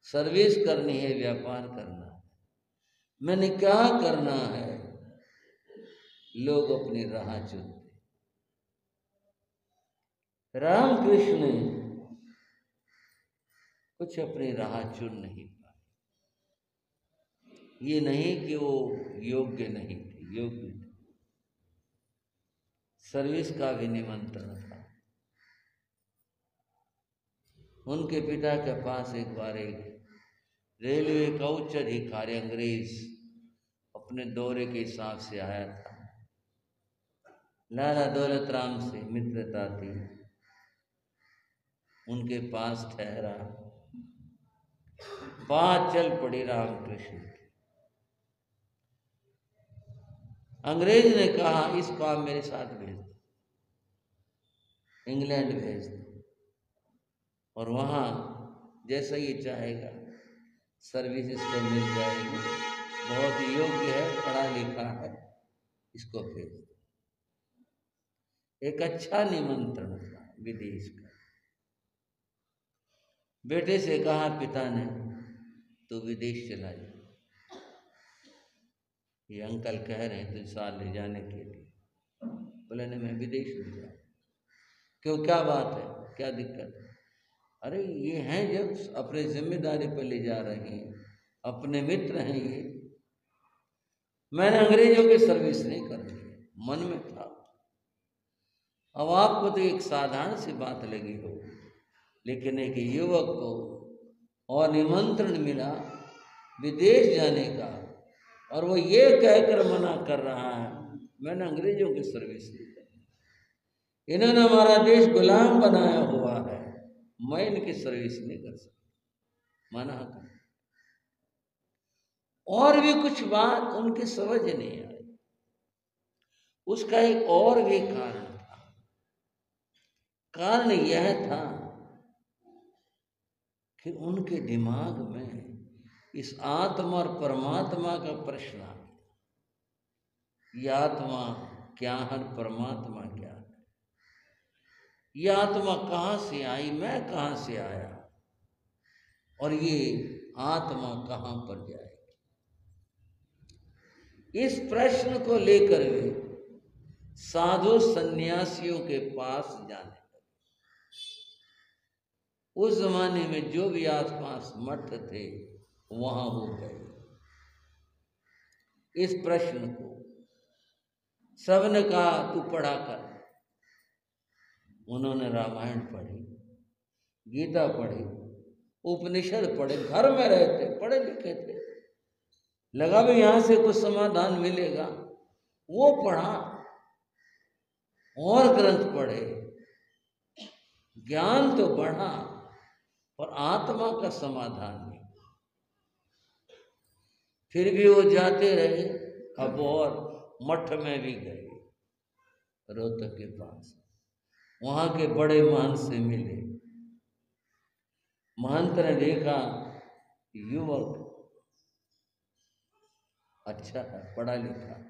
Speaker 1: सर्विस करनी है, व्यापार करना है, मैंने क्या करना है। लोग अपनी राह चुनते। रामकृष्ण कुछ अपनी राह चुन नहीं पाए। ये नहीं कि वो योग्य नहीं थे, योग्य थे। सर्विस का भी निमंत्रण था। उनके पिता के पास एक बार एक रेलवे का उच्च अधिकारी अंग्रेज अपने दौरे के हिसाब से आया था। लाला दौलत राम से मित्रता थी, उनके पास ठहरा। बात चल पड़ी रामकृष्ण की। अंग्रेज ने कहा इस काम मेरे साथ भेज दो, इंग्लैंड भेज दो, और वहां जैसा ये चाहेगा सर्विस इसको मिल जाएगी, बहुत योग्य है, पढ़ा लिखा है, इसको भेज दो। एक अच्छा निमंत्रण था विदेश का। बेटे से कहा पिता ने तो विदेश चला जा। ये अंकल कह रहे हैं 2 साल ले जाने के लिए। बोले नहीं मैं विदेश नहीं जा। क्यों, क्या बात है, क्या दिक्कत है? अरे ये हैं जब अपने जिम्मेदारी पर ले जा रहे हैं, अपने मित्र हैं ये, मैंने अंग्रेजों की सर्विस नहीं करनी है, मन में था। अब आपको तो एक साधारण सी बात लगी हो, लेकिन एक युवक को और निमंत्रण मिला विदेश जाने का, और वो ये कहकर मना कर रहा है मैंने अंग्रेजों की सर्विस नहीं करनी, इन्होंने हमारा देश गुलाम बनाया हुआ है, मैं इनकी सर्विस नहीं कर सकता, मना कर। और भी कुछ बात उनकी समझ नहीं आई। उसका एक और भी कारण था। कारण यह था कि उनके दिमाग में इस आत्मा और परमात्मा का प्रश्न आ गया। ये आत्मा क्या है, परमात्मा क्या है, ये आत्मा कहाँ से आई, मैं कहाँ से आया, और ये आत्मा कहाँ पर जाएगी। इस प्रश्न को लेकर वे साधु सन्यासियों के पास जाने लगे। उस जमाने में जो भी आसपास मठ थे वहां वो गए। इस प्रश्न को सबने कहा तू पढ़ा कर। उन्होंने रामायण पढ़ी, गीता पढ़ी, उपनिषद पढ़े, घर में रहते, पढ़े लिखे थे, लगा भी यहां से कुछ समाधान मिलेगा। वो पढ़ा और ग्रंथ पढ़े, ज्ञान तो बढ़ा और आत्मा का समाधान नहीं। फिर भी वो जाते रहे। अब और मठ में भी गए, रोहतक के पास, वहां के बड़े महंत से मिले। महंत ने देखा युवक अच्छा है, पढ़ा लिखा है।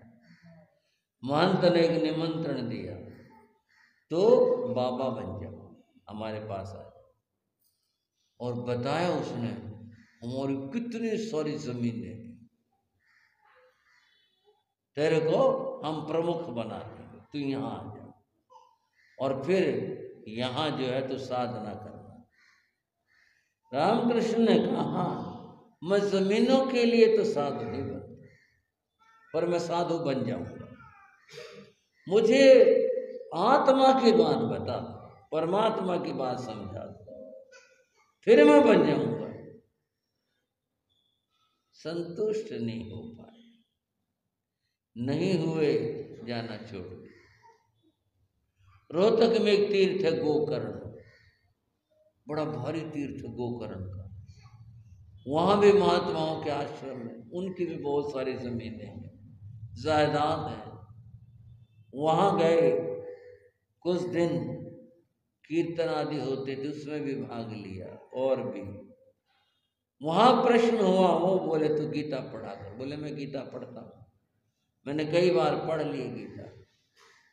Speaker 1: महंत ने एक निमंत्रण दिया, तो बाबा बन जाओ, हमारे पास आए। और बताया उसने हमारी कितनी सारी जमीनें तेरे को हम प्रमुख बना देंगे, तू यहाँ आ जा, और फिर यहाँ जो है तो साधना करना। रामकृष्ण ने कहा हाँ, मैं जमीनों के लिए तो साधु नहीं बनता, पर मैं साधु बन जाऊंगा। मुझे आत्मा की बात बता, परमात्मा की बात समझा, फिर मैं बन जाऊंगा। संतुष्ट नहीं हो पाए, नहीं हुए, जाना छोड़ दिया। रोहतक में एक तीर्थ है गोकर्ण, बड़ा भारी तीर्थ गोकर्ण का। वहां भी महात्माओं के आश्रम है, उनकी भी बहुत सारी जमीनें हैं, जायदाद है। वहां गए, कुछ दिन कीर्तन आदि होते थे, उसमें भी भाग लिया। और भी वहां प्रश्न हुआ, वो बोले तो गीता पढ़ा कर। बोले मैं गीता पढ़ता हूं, मैंने कई बार पढ़ ली गीता,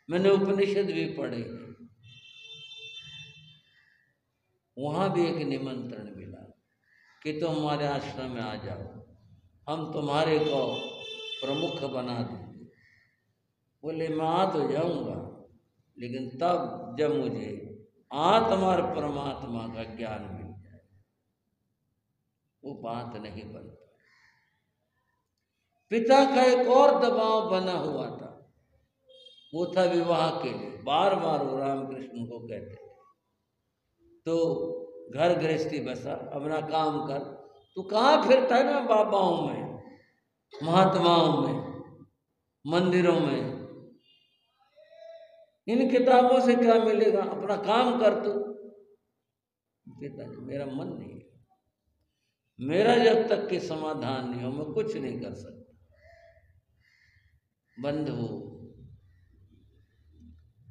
Speaker 1: मैंने उपनिषद भी पढ़े। वहां भी एक निमंत्रण मिला कि तुम हमारे आश्रम में आ जाओ, हम तुम्हारे को प्रमुख बना देंगे। बोले मैं आ तो जाऊंगा, लेकिन तब जब मुझे आत्मा और परमात्मा का ज्ञान मिल जाए। वो बात नहीं बन पाई। पिता का एक और दबाव बना हुआ था, वो था विवाह के लिए। बार बार वो रामकृष्ण को कहते थे, तो घर गृहस्थी बसा, अपना काम कर। तू कहाँ फिरता है ना बाबाओं में, महात्माओं में, मंदिरों में, इन किताबों से क्या मिलेगा, अपना काम कर तू। पिताजी मेरा मन नहीं है, मेरा जब तक के समाधान नहीं हो मैं कुछ नहीं कर सकता। बंधु,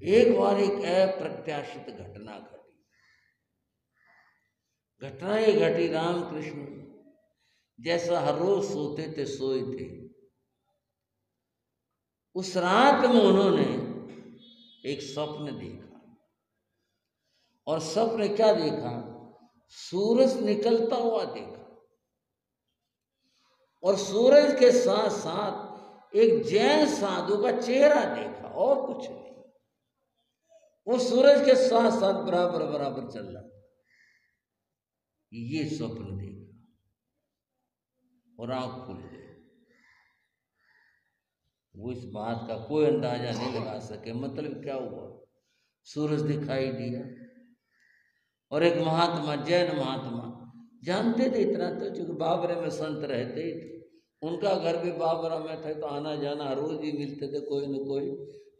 Speaker 1: एक बार एक अप्रत्याशित घटना घटी। घटना ये घटी, रामकृष्ण जैसा हर रोज सोते थे सोए थे, उस रात में उन्होंने एक स्वप्न देखा। और स्वप्न क्या देखा, सूरज निकलता हुआ देखा, और सूरज के साथ साथ एक जैन साधु का चेहरा देखा, और कुछ नहीं। वो सूरज के साथ साथ बराबर बराबर चल रहा था। ये स्वप्न देखा और आंख खुल गई। वो इस बात का कोई अंदाजा नहीं लगा सके, मतलब क्या हुआ। सूरज दिखाई दिया और एक महात्मा, जैन महात्मा, जानते थे इतना तो, चूंकि बाबरे में संत रहते ही थे, उनका घर भी बाबरा में था, तो आना जाना रोज ही मिलते थे कोई न कोई,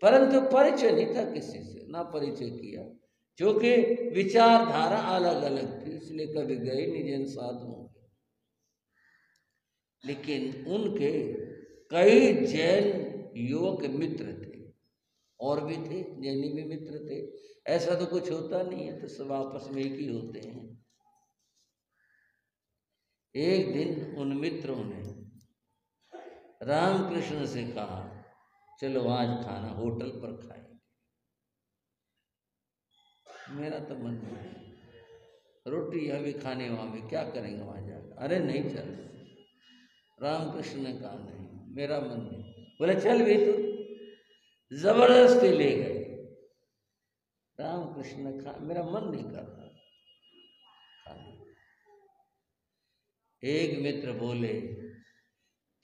Speaker 1: परंतु परिचय नहीं था किसी से, ना परिचय किया, क्योंकि विचारधारा अलग अलग थी, इसलिए कभी गए नहीं जैन साधुओं। लेकिन उनके कई जैन युवक मित्र थे, और भी थे, जैनी भी मित्र थे। ऐसा तो कुछ होता नहीं है, तो सब आपस में एक ही होते हैं। एक दिन उन मित्रों ने रामकृष्ण से कहा, चलो आज खाना होटल पर खाएंगे। मेरा तो मन नहीं है, रोटी अभी खाने वहाँ भी क्या करेंगे वहाँ जाकर। अरे नहीं चल, रामकृष्ण ने कहा नहीं, मेरा मन नहीं। बोले चल भी, तो जबरदस्ती ले गए। रामकृष्ण ने कहा मेरा मन नहीं कर रहा खाने। एक मित्र बोले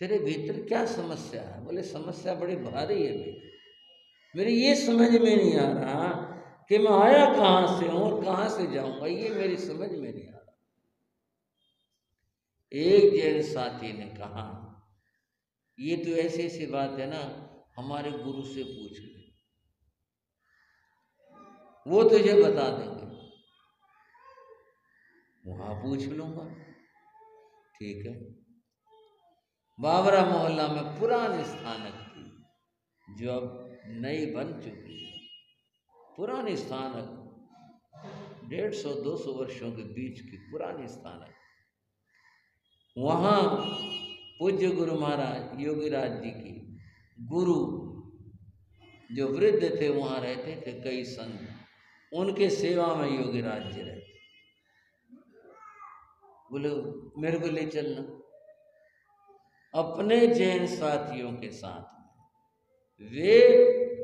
Speaker 1: तेरे भीतर क्या समस्या है? बोले समस्या बड़ी भारी है मेरी ये समझ में नहीं आ रहा कि मैं आया कहाँ से हूँ और कहाँ से जाऊंगा, ये मेरी समझ में नहीं आ रहा। एक जैन साथी ने कहा ये तो ऐसी ऐसी बात है ना, हमारे गुरु से पूछ ले, वो तुझे बता देंगे। वहां पूछ लूंगा, ठीक है। बाबरा मोहल्ला में पुरानी स्थानक थी, जो अब नई बन चुकी है। पुरानी स्थानक 150-200 वर्षों के बीच की पुरानी स्थानक। वहाँ पूज्य गुरु महाराज योगीराज जी की गुरु जो वृद्ध थे वहाँ रहते थे, कई संत, उनके सेवा में योगीराज जी रहते। बोले मेरे को ले चलना। अपने जैन साथियों के साथ वे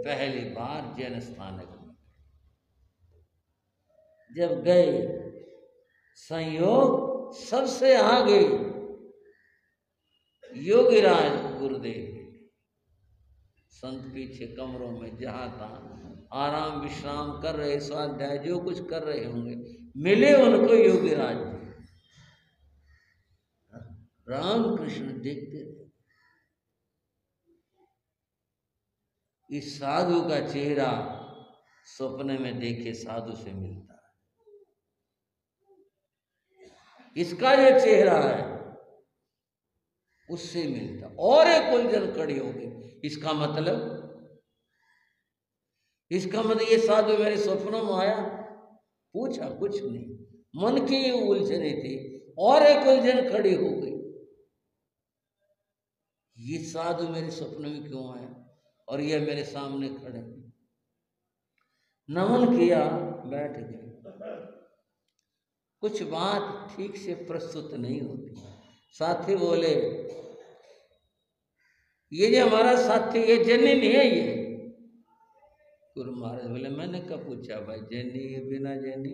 Speaker 1: पहली बार जैन स्थानक में जब गए, संयोग सबसे आगे योगीराज गुरुदेव, संत पीछे कमरों में जहां तहां आराम विश्राम कर रहे, स्वाध्याय जो कुछ कर रहे होंगे, मिले उनको योगीराज जी। रामकृष्ण देखते रहे, इस साधु का चेहरा सपने में देखे साधु से मिलता है, इसका जो चेहरा है उससे मिलता, और एक उलझन खड़ी हो गई। इसका मतलब ये साधु मेरे सपनों में आया? पूछा कुछ नहीं, मन की ये उलझने थी, और एक उलझन खड़ी हो गई, ये साधु मेरे सपनों में क्यों आया और ये मेरे सामने खड़े? नमन किया, बैठ गए। कुछ बात ठीक से प्रस्तुत नहीं होती। साथी बोले ये जो हमारा साथी ये जैनी नहीं है ये? गुरु महाराज बोले मैंने कब पूछा भाई जैनी ये बिना जैनी?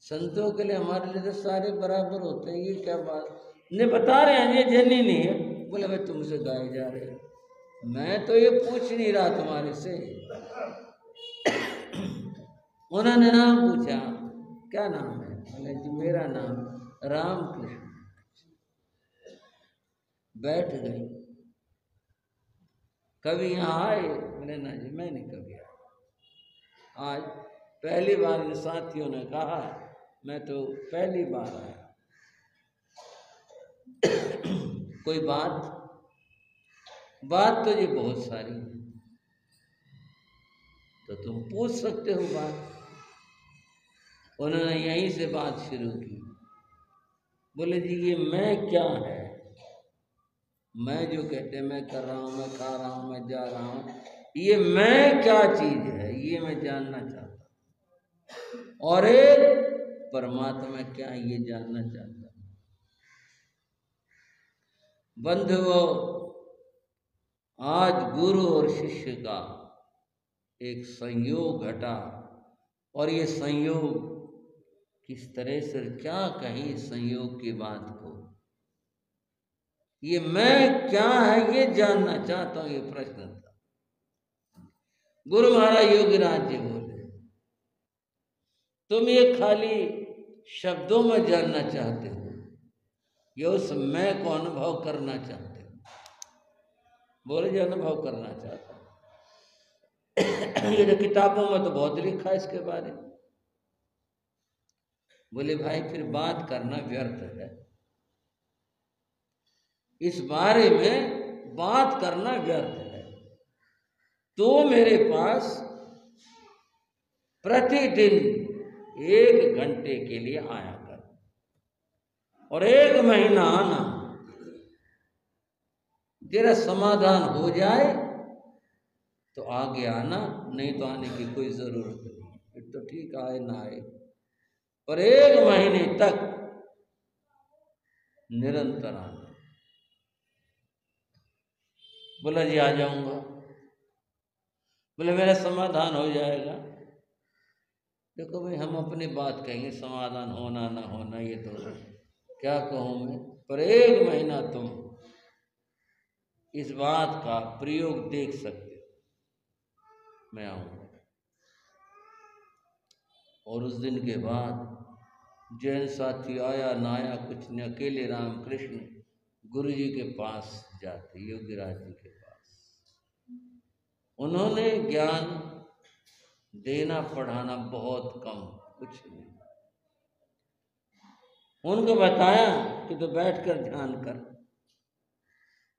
Speaker 1: संतों के लिए हमारे लिए तो सारे बराबर होते हैं, ये क्या बात? ने बता रहे हैं ये जैनी नहीं है। बोले भाई तुमसे गाए जा रहे हो, मैं तो ये पूछ नहीं रहा तुम्हारे से। उन्होंने नाम पूछा, क्या नाम है? बोले जी मेरा नाम रामकृष्ण। बैठ गए। कभी यहाँ आए? बोले ना जी मैं नहीं कभी आया, आज पहली बार इन साथियों ने कहा मैं तो पहली बार आया। कोई बात तो ये बहुत सारी, तो तुम पूछ सकते हो बात। उन्होंने यहीं से बात शुरू की। बोले जी ये मैं क्या है? मैं जो कहते मैं कर रहा हूँ, मैं खा रहा हूँ, मैं जा रहा हूँ, ये मैं क्या चीज है ये मैं जानना चाहता हूँ, और एक परमात्मा क्या है ये जानना चाहता हूँ। बंधुओं, आज गुरु और शिष्य का एक संयोग घटा, और ये संयोग किस तरह से क्या कही संयोग की बात को, ये मैं क्या है ये जानना चाहता हूं, ये प्रश्न था। गुरु महाराज योगीराज जी बोले तुम ये खाली शब्दों में जानना चाहते हो, ये उस मैं को अनुभव करना चाहते हो? बोले जी अनुभव करना चाहता हूं। ये जो किताबों में तो बहुत लिखा है इसके बारे में। बोले भाई फिर बात करना व्यर्थ है, इस बारे में बात करना व्यर्थ है। तो मेरे पास प्रतिदिन 1 घंटे के लिए आया कर, और 1 महीना आना, तेरा समाधान हो जाए तो आगे आना, नहीं तो आने की कोई जरूरत नहीं, तो ठीक आए ना आए, पर 1 महीने तक निरंतर आना। बोला जी आ जाऊंगा। बोले मेरा समाधान हो जाएगा। देखो भाई, हम अपनी बात कहेंगे, समाधान होना ना होना ये तो क्या कहूँ मैं, पर 1 महीना तुम इस बात का प्रयोग देख सकते हो, मैं आऊंगा। और उस दिन के बाद जैन साथी आया ना आया कुछ नहीं, अकेले रामकृष्ण गुरु जी के पास जाते, योगीराज जी के पास। उन्होंने ज्ञान देना पढ़ाना बहुत कम, कुछ नहीं। उनको बताया कि तो बैठकर ध्यान कर,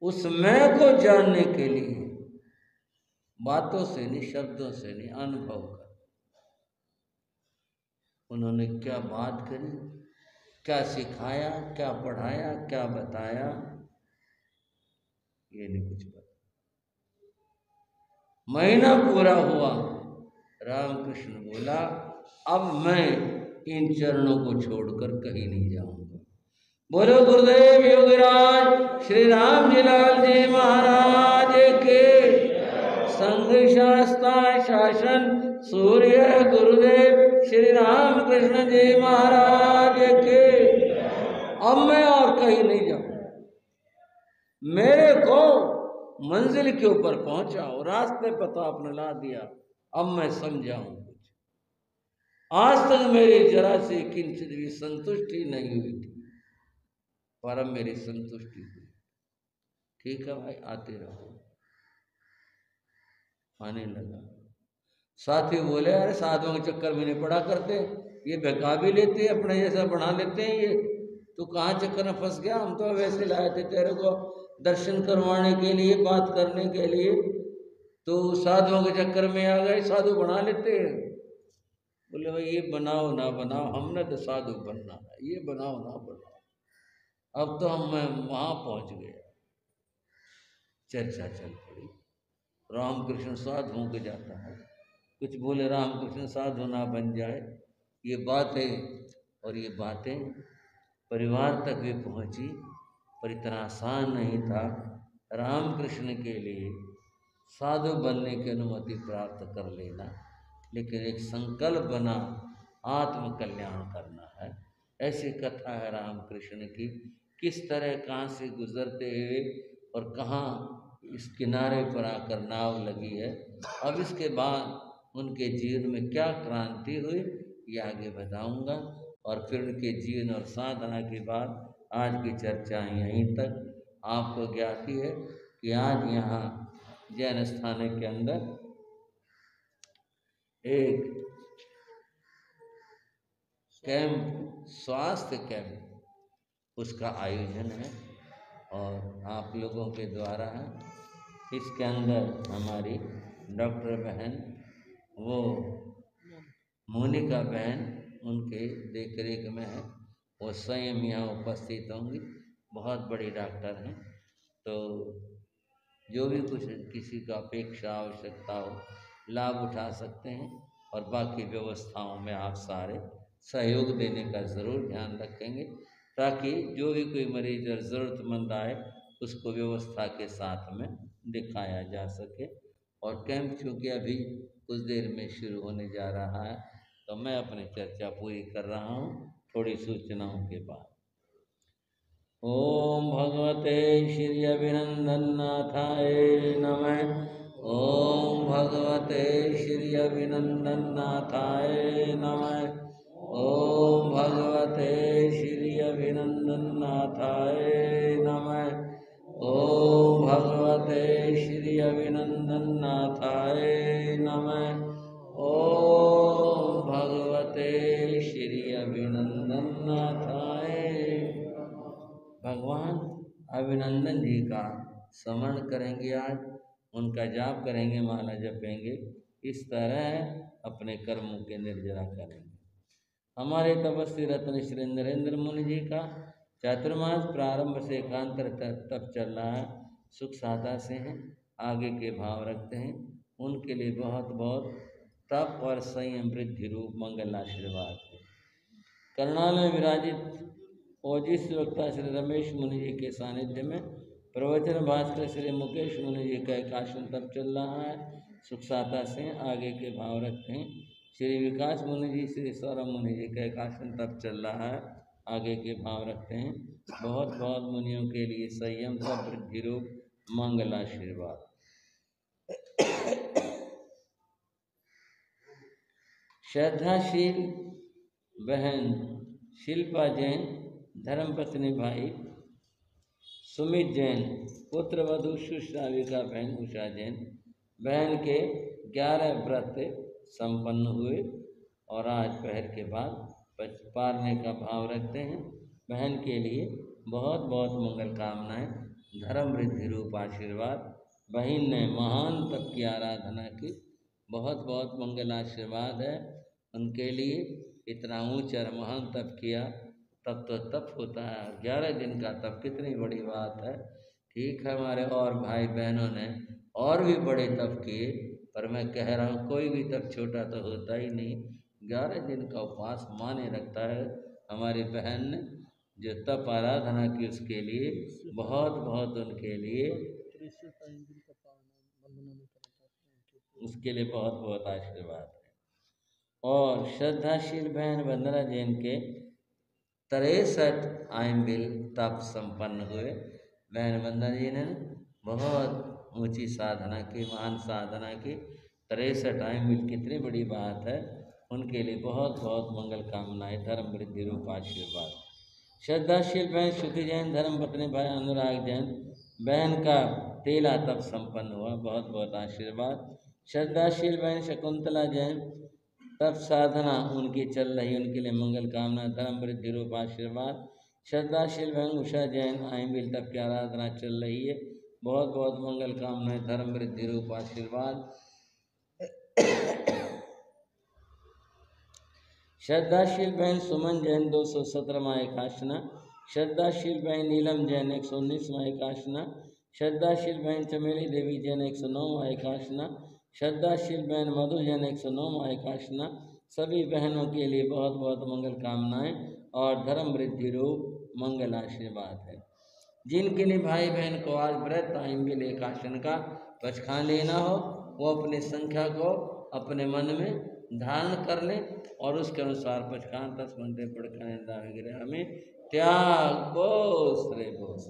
Speaker 1: उस मैं को जानने के लिए बातों से नहीं, शब्दों से नहीं, अनुभव कर। उन्होंने क्या बात करी, क्या सिखाया, क्या पढ़ाया, क्या बताया, ये नहीं कुछ पता। महीना पूरा हुआ, रामकृष्ण बोला अब मैं इन चरणों को छोड़कर कहीं नहीं जाऊंगा। बोलो गुरुदेव योगीराज श्री राम जी लाल जी महाराज के। संघ शास्ता शासन सूर्य गुरुदेव श्री राम कृष्ण जी महाराज के। अब मैं और कहीं नहीं जाऊं, मेरे को मंजिल के ऊपर पहुंचाओ, रास्ते पता आपने ला दिया, अब मैं समझाऊं कुछ। आज तक मेरी जरा से किंचित भी संतुष्टि नहीं हुई थी, पर अब मेरी संतुष्टि हुई। ठीक है भाई, आते रहो। आने लगा। साथी बोले अरे साधुओं के चक्कर में नहीं पड़ा करते, ये बहका भी लेते, अपने जैसा बना लेते हैं, ये तू कहाँ चक्कर में फंस गया? हम तो वैसे लाए थे तेरे को दर्शन करवाने के लिए, बात करने के लिए, तो साधुओं के चक्कर में आ गए, साधु बना लेते हैं। बोले भाई ये बनाओ ना बनाओ, हमने तो साधु बनना है, ये बनाओ ना बनाओ। अब तो हम वहां पहुंच गए। चर्चा चल पड़ी, रामकृष्ण साधु हो के जाता है, कुछ बोले रामकृष्ण साधु ना बन जाए। ये बातें और ये बातें परिवार तक भी पहुंची, पर इतना आसान नहीं था रामकृष्ण के लिए साधु बनने की अनुमति प्राप्त कर लेना, लेकिन एक संकल्प बना आत्म कल्याण करना है। ऐसी कथा है रामकृष्ण की, किस तरह कहाँ से गुजरते हुए और कहाँ इस किनारे पर आकर नाव लगी है। अब इसके बाद उनके जीवन में क्या क्रांति हुई ये आगे बताऊंगा, और फिर उनके जीवन और साधना के बाद आज की चर्चा यहीं तक। आपको ज्ञाति है कि आज यहाँ जैन स्थान के अंदर एक कैंप, स्वास्थ्य कैंप, उसका आयोजन है और आप लोगों के द्वारा है। इसके अंदर हमारी डॉक्टर बहन, वो मोनिका बहन, उनके देखरेख में है, वो स्वयं यहाँ उपस्थित होंगी। बहुत बड़ी डॉक्टर हैं, तो जो भी कुछ किसी का अपेक्षा आवश्यकता हो लाभ उठा सकते हैं, और बाकी व्यवस्थाओं में आप सारे सहयोग देने का ज़रूर ध्यान रखेंगे, ताकि जो भी कोई मरीज और ज़रूरतमंद आए उसको व्यवस्था के साथ में दिखाया जा सके। और कैंप चूँकि अभी कुछ देर में शुरू होने जा रहा है, तो मैं अपनी चर्चा पूरी कर रहा हूँ थोड़ी सूचनाओं के बाद। ओम भगवते श्री अभिनंदननाथाय नमः। ओम भगवते श्री अभिनंदननाथाय नमः। ओम भगवते श्री अभिनंदननाथाय नमः। ओम भगवते श्री अभिनंदननाथाय नमः। ओम भगवते श्री अभिनंदननाथाय। भगवान अभिनंदन जी का स्मरण करेंगे, आज उनका जाप करेंगे, माला जपेंगे, इस तरह अपने कर्मों के निर्जरा करेंगे। हमारे तपस्वी रत्न श्री नरेंद्र मुनि जी का चातुर्मास प्रारंभ से एकांतर तप चल रहा है, सुख साधा से हैं, आगे के भाव रखते हैं, उनके लिए बहुत बहुत तप और संयम वृद्धि रूप मंगल आशीर्वाद। करनाल में विराजित ओजिस वक्ता श्री रमेश मुनि जी के सानिध्य में प्रवचन भास्कर श्री मुकेश मुनि जी का एक आसन तप चल रहा है। सुखसाता से आगे के भाव रखते हैं। श्री विकास मुनि जी श्री सौरभ मुनि जी का एक आसन तप चल रहा है, आगे के भाव रखते हैं। बहुत बहुत मुनियों के लिए संयम तप वृद्धि रूप मंगल आशीर्वाद। श्रद्धाशील बहन शिल्पा जैन, धर्मपत्नी भाई सुमित जैन, पुत्र वधु सुश्राविका बहन उषा जैन। बहन के 11 व्रत संपन्न हुए और आज पहर के बाद पारने का भाव रखते हैं। बहन के लिए बहुत बहुत मंगल कामनाएं, धर्म वृद्धि रूप आशीर्वाद। बहन ने महान तप की आराधना की, बहुत बहुत मंगल आशीर्वाद है उनके लिए। इतना ऊंचा और महान तप किया, तब तो तप होता है। 11 दिन का तप कितनी बड़ी बात है। ठीक है, हमारे और भाई बहनों ने और भी बड़े तप किए, पर मैं कह रहा हूँ कोई भी तप छोटा तो होता ही नहीं। 11 दिन का उपवास माने रखता है हमारी बहन ने, जो तप आराधना की उसके लिए बहुत बहुत उनके लिए उसके लिए बहुत बहुत आशीर्वाद है। और श्रद्धाशील बहन वंदना जैन के 63 आयम्बिल तप संपन्न हुए। बहन वंदना जी ने बहुत ऊंची साधना की, महान साधना की। 63 आयम्बिल कितनी बड़ी बात है। उनके लिए बहुत बहुत मंगल कामनाएं, धर्म वृद्धि रूप आशीर्वाद। श्रद्धाशील बहन श्रुति जैन, धर्मपत्नी भाई अनुराग जैन, बहन का 13 तप संपन्न हुआ, बहुत बहुत आशीर्वाद। श्रद्धाशील बहन शकुंतला जैन, तप साधना उनकी चल रही, उनके लिए मंगल कामना, धर्म वृद्धि रूप आशीर्वाद। श्रद्धाशील बहन उषा जैन, आयम्बिल तप की आराधना चल रही है, बहुत बहुत मंगल कामनाएं, धर्म वृद्धि रूप आशीर्वाद। श्रद्धाशील बहन सुमन जैन 217वां एकाशना। श्रद्धाशील बहन नीलम जैन 119वां एकाशना। श्रद्धाशील बहन चमेली देवी जैन 109वां एकाशना। श्रद्धाशील बहन मधु जैन 109वां एकाशना। सभी बहनों के लिए बहुत बहुत मंगल कामनाएं और धर्म वृद्धि रूप मंगल आशीर्वाद है। जिनके लिए भाई बहन को आज व्रत आयम्बिल एकाशन का पचखान लेना हो, वो अपनी संख्या को अपने मन में धारण कर ले और उसके अनुसार पचखान 10 घंटे पढ़कर हमें त्याग बोस रे बोस।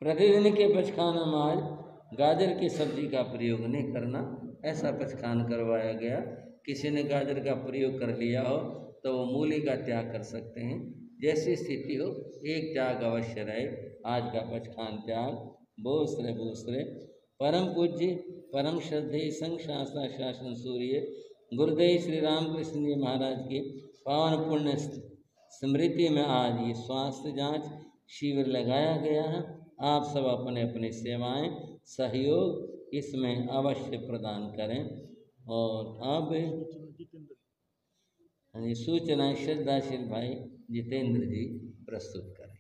Speaker 1: प्रतिदिन के पचखान में आज गाजर की सब्जी का प्रयोग नहीं करना, ऐसा पचखान करवाया गया। किसी ने गाजर का प्रयोग कर लिया हो तो वो मूली का त्याग कर सकते हैं। जैसी स्थिति हो एक त्याग अवश्य रहे। आज का पचखान त्याग बोस रे परम पूज्य परम श्रद्धेय संघ शास्त्रा शासन सूर्य गुरुदेव श्री रामकृष्ण जी महाराज की पावन पुण्य स्मृति में आज ये स्वास्थ्य जांच शिविर लगाया गया है। आप सब अपने अपनी सेवाएं सहयोग इसमें अवश्य प्रदान करें। और अब सूचना श्रद्धाशील भाई जितेंद्र जी प्रस्तुत करें।